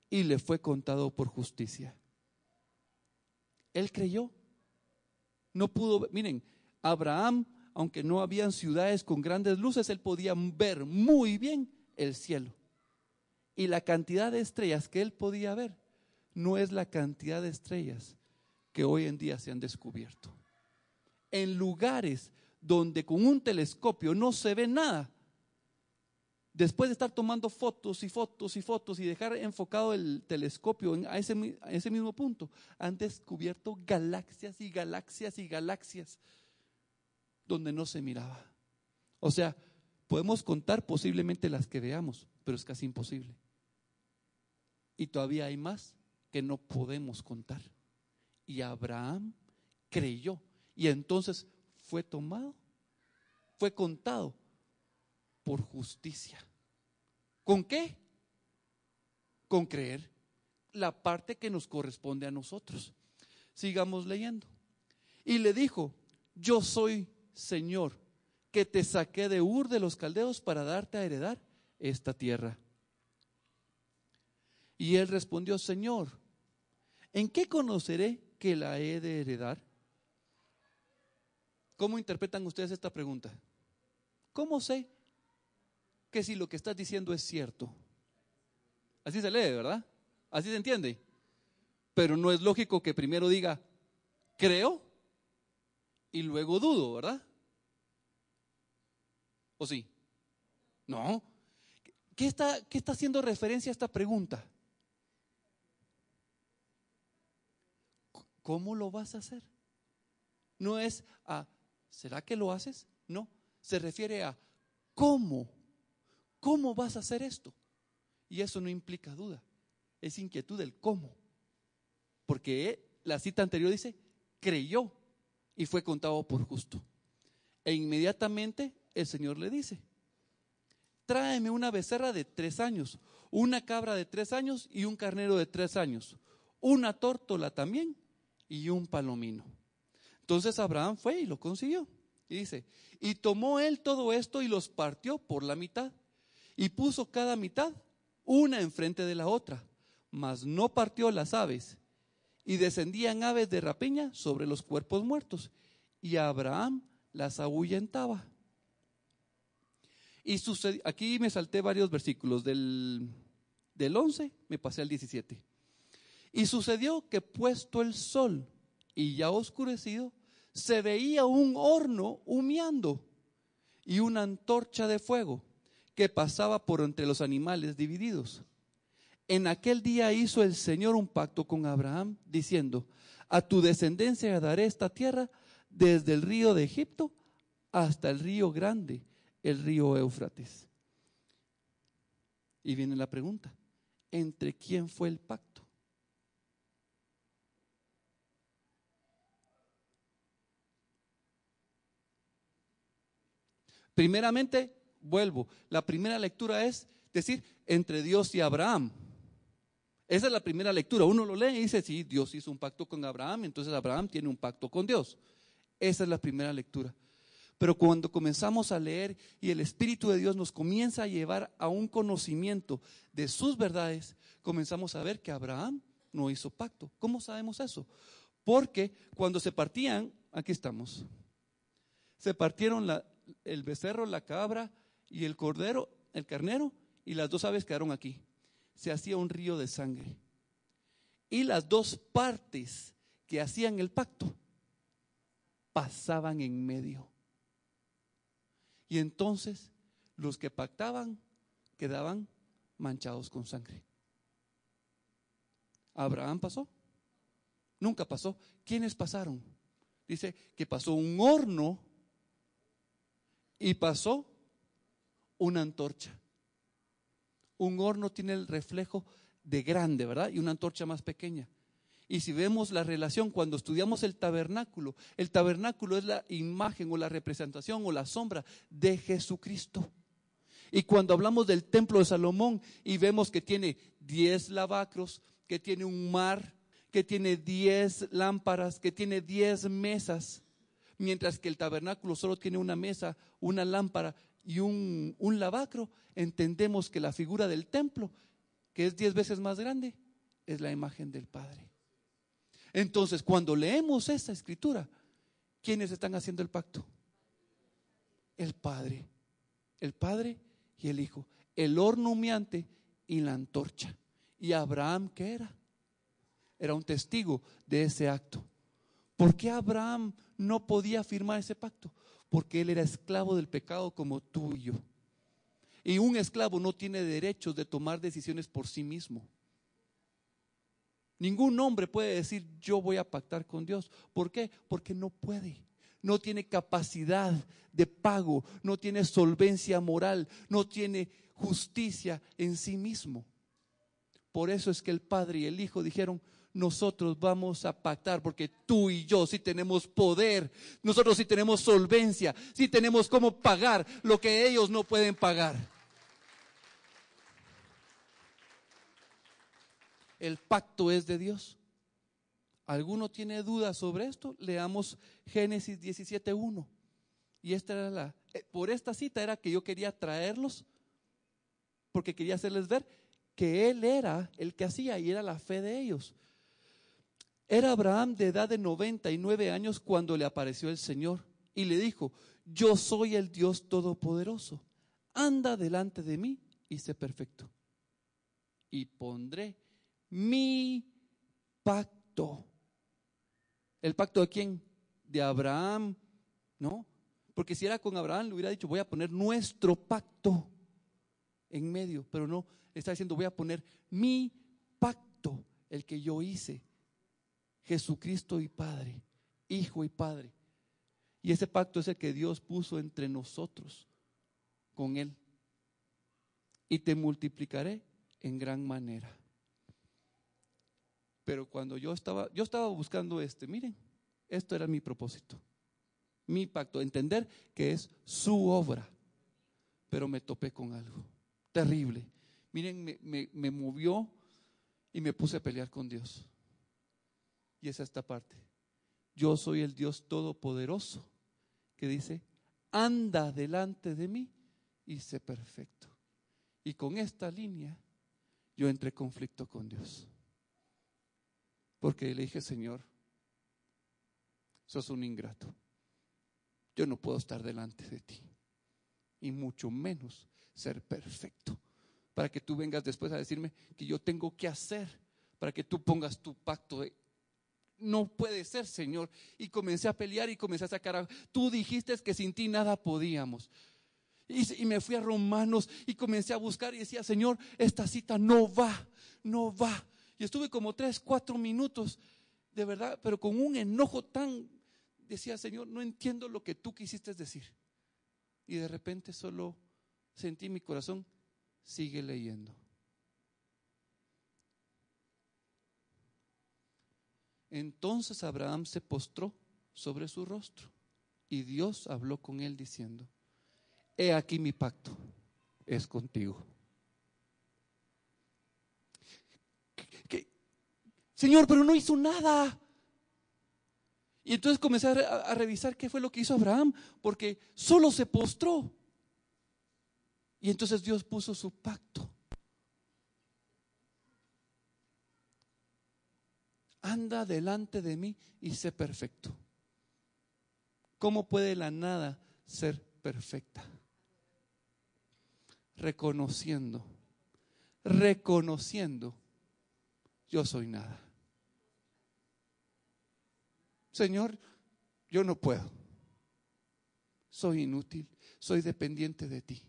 y le fue contado por justicia. Él creyó. No pudo, miren, Abraham, aunque no habían ciudades con grandes luces, él podía ver muy bien el cielo. Y la cantidad de estrellas que él podía ver no es la cantidad de estrellas que hoy en día se han descubierto. En lugares donde con un telescopio no se ve nada, después de estar tomando fotos y fotos y fotos y dejar enfocado el telescopio a ese mismo punto, han descubierto galaxias y galaxias y galaxias donde no se miraba. O sea, podemos contar posiblemente las que veamos, pero es casi imposible. Y todavía hay más que no podemos contar. Y Abraham creyó. Y entonces fue tomado, fue contado por justicia. ¿Con qué? Con creer la parte que nos corresponde a nosotros. Sigamos leyendo. Y le dijo: yo soy Señor, que te saqué de Ur de los Caldeos para darte a heredar esta tierra. Y él respondió: Señor, ¿en qué conoceré que la he de heredar? ¿Cómo interpretan ustedes esta pregunta? ¿Cómo sé que si lo que estás diciendo es cierto? Así se lee, ¿verdad? Así se entiende. Pero no es lógico que primero diga creo y luego dudo, ¿verdad? ¿O sí? No. ¿Qué está haciendo referencia a esta pregunta? ¿Cómo lo vas a hacer? No es a ¿será que lo haces? No, se refiere a ¿cómo? ¿Cómo vas a hacer esto? Y eso no implica duda, es inquietud del cómo. Porque la cita anterior dice, creyó y fue contado por justo. E inmediatamente el Señor le dice: tráeme una becerra de 3 años, una cabra de 3 años y un carnero de 3 años, una tórtola también y un palomino. Entonces Abraham fue y lo consiguió. Y dice: y tomó él todo esto y los partió por la mitad, y puso cada mitad una enfrente de la otra, mas no partió las aves, y descendían aves de rapiña sobre los cuerpos muertos, y Abraham las ahuyentaba. Y sucedió, aquí me salté varios versículos, del 11 me pasé al 17. Y sucedió que puesto el sol y ya oscurecido, se veía un horno humeando y una antorcha de fuego que pasaba por entre los animales divididos. En aquel día hizo el Señor un pacto con Abraham, diciendo: a tu descendencia daré esta tierra, desde el río de Egipto hasta el río grande, el río Éufrates. Y viene la pregunta: ¿entre quién fue el pacto? Primeramente, vuelvo, la primera lectura es decir, entre Dios y Abraham. Esa es la primera lectura. Uno lo lee y dice: sí, Dios hizo un pacto con Abraham, entonces Abraham tiene un pacto con Dios. Esa es la primera lectura. Pero cuando comenzamos a leer y el Espíritu de Dios nos comienza a llevar a un conocimiento de sus verdades, comenzamos a ver que Abraham no hizo pacto. ¿Cómo sabemos eso? Porque cuando se partían, aquí estamos, se partieron el becerro, la cabra y el cordero, el carnero, y las 2 aves quedaron aquí. Se hacía un río de sangre. Y las 2 partes que hacían el pacto pasaban en medio. Y entonces los que pactaban quedaban manchados con sangre. ¿Abraham pasó? Nunca pasó. ¿Quiénes pasaron? Dice que pasó un horno y pasó una antorcha. Un horno tiene el reflejo de grande, ¿verdad? Y una antorcha más pequeña. Y si vemos la relación cuando estudiamos el tabernáculo es la imagen o la representación o la sombra de Jesucristo. Y cuando hablamos del templo de Salomón y vemos que tiene 10 lavacros, que tiene un mar, que tiene 10 lámparas, que tiene 10 mesas, mientras que el tabernáculo solo tiene una mesa, una lámpara y un lavacro, entendemos que la figura del templo, que es 10 veces más grande, es la imagen del Padre. Entonces, cuando leemos esa escritura, ¿quiénes están haciendo el pacto? El Padre y el Hijo, el horno humeante y la antorcha. ¿Y Abraham qué era? Era un testigo de ese acto. ¿Por qué Abraham no podía firmar ese pacto? Porque él era esclavo del pecado como tú y yo. Y un esclavo no tiene derechos de tomar decisiones por sí mismo. Ningún hombre puede decir: yo voy a pactar con Dios. ¿Por qué? Porque no puede. No tiene capacidad de pago, no tiene solvencia moral, no tiene justicia en sí mismo. Por eso es que el Padre y el Hijo dijeron: nosotros vamos a pactar, porque tú y yo sí tenemos poder, nosotros sí tenemos solvencia, sí tenemos cómo pagar lo que ellos no pueden pagar. El pacto es de Dios. ¿Alguno tiene dudas sobre esto? Leamos Génesis 17:1. Y esta era por esta cita era que yo quería traerlos, porque quería hacerles ver que Él era el que hacía, y era la fe de ellos. Era Abraham de edad de 99 años cuando le apareció el Señor y le dijo: yo soy el Dios Todopoderoso, anda delante de mí y sé perfecto, y pondré mi pacto. ¿El pacto de quién? De Abraham, ¿no? Porque si era con Abraham le hubiera dicho: voy a poner nuestro pacto en medio, pero no, está diciendo: voy a poner mi pacto, el que yo hice, Jesucristo y Padre, Hijo y Padre. Y ese pacto es el que Dios puso entre nosotros con Él. Y te multiplicaré en gran manera. Pero cuando yo estaba buscando miren, esto era mi propósito, mi pacto, entender que es su obra. Pero me topé con algo terrible. Miren, me movió y me puse a pelear con Dios. Y es esta parte: yo soy el Dios Todopoderoso, que dice: anda delante de mí y sé perfecto. Y con esta línea yo entré en conflicto con Dios, porque le dije: Señor, sos un ingrato, yo no puedo estar delante de ti, y mucho menos ser perfecto, para que tú vengas después a decirme que yo tengo que hacer para que tú pongas tu pacto. No puede ser, Señor. Y comencé a pelear y comencé a sacar. Tú dijiste que sin ti nada podíamos. Y me fui a Romanos y comencé a buscar y decía: Señor, esta cita no va, no va. Y estuve como 3-4 minutos, de verdad, pero con un enojo tan, decía: Señor, no entiendo lo que tú quisiste decir. Y de repente solo sentí en mi corazón: sigue leyendo. Entonces Abraham se postró sobre su rostro y Dios habló con él diciendo: he aquí mi pacto es contigo. ¿Qué? Señor, pero no hizo nada. Y entonces comencé a revisar qué fue lo que hizo Abraham, porque solo se postró. Y entonces Dios puso su pacto. Anda delante de mí y sé perfecto. ¿Cómo puede la nada ser perfecta? Reconociendo, yo soy nada. Señor, yo no puedo. Soy inútil, soy dependiente de ti.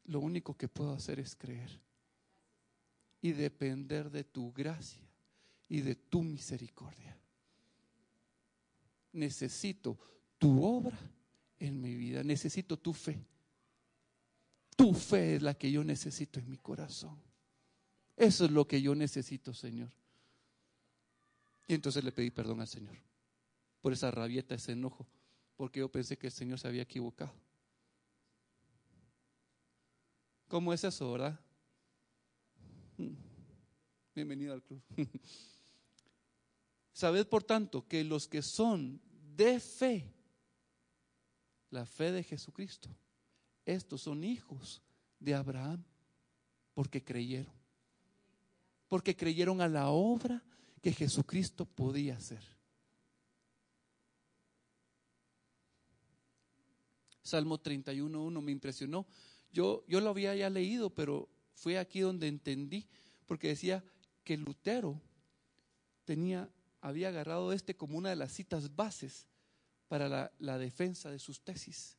Lo único que puedo hacer es creer y depender de tu gracia y de tu misericordia. Necesito tu obra en mi vida, necesito tu fe. Tu fe es la que yo necesito en mi corazón. Eso es lo que yo necesito, Señor. Y entonces le pedí perdón al Señor por esa rabieta, ese enojo, porque yo pensé que el Señor se había equivocado. ¿Cómo es eso, verdad? Bienvenido al club. Sabed por tanto que los que son de fe, la fe de Jesucristo, estos son hijos de Abraham, porque creyeron. Porque creyeron a la obra que Jesucristo podía hacer. Salmo 31:1 me impresionó. Yo lo había ya leído, pero fue aquí donde entendí, porque decía que Lutero había agarrado como una de las citas bases para la defensa de sus tesis.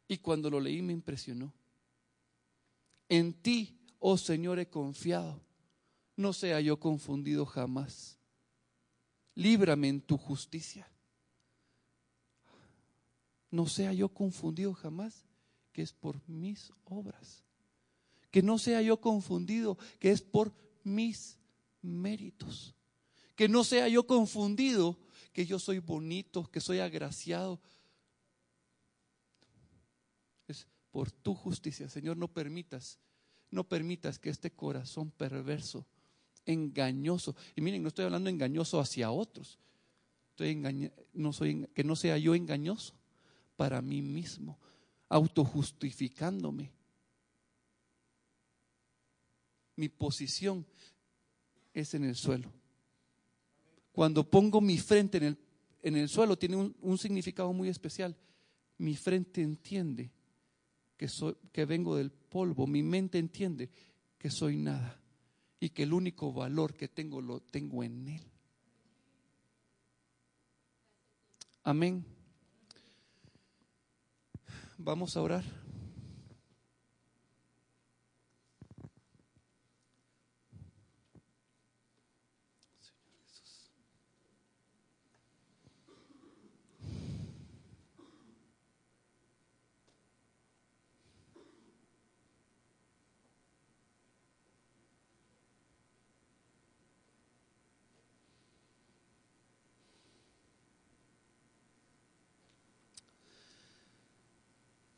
Y cuando lo leí me impresionó. En ti, oh Señor, he confiado, no sea yo confundido jamás. Líbrame en tu justicia. No sea yo confundido jamás, que es por mis obras. Que no sea yo confundido, que es por mis méritos. Que no sea yo confundido, que yo soy bonito, que soy agraciado. Es por tu justicia, Señor. No permitas que este corazón perverso, engañoso, y miren, no estoy hablando engañoso hacia otros, que no sea yo engañoso para mí mismo, autojustificándome. Mi posición es en el suelo. Cuando pongo mi frente en el suelo, tiene un significado muy especial. Mi frente entiende que vengo del polvo. Mi mente entiende que soy nada y que el único valor que tengo lo tengo en Él. Amén. Vamos a orar.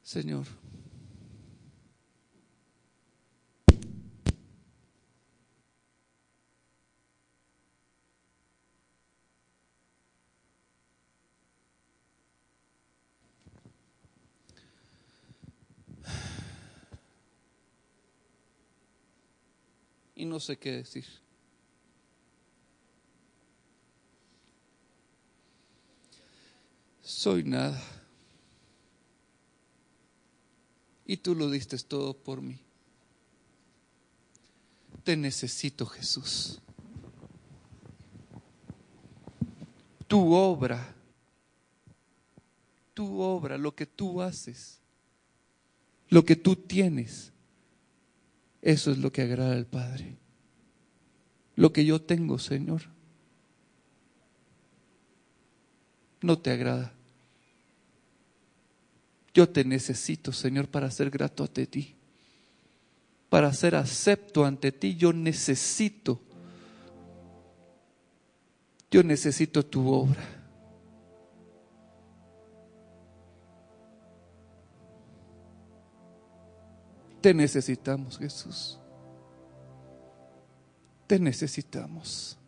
Señor, y no sé qué decir. Soy nada. Y tú lo diste todo por mí. Te necesito, Jesús. Tu obra, lo que tú haces, lo que tú tienes, eso es lo que agrada al Padre. Lo que yo tengo, Señor, no te agrada. Yo te necesito, Señor, para ser grato ante ti, para ser acepto ante ti. Yo necesito tu obra. Te necesitamos, Jesús. Te necesitamos.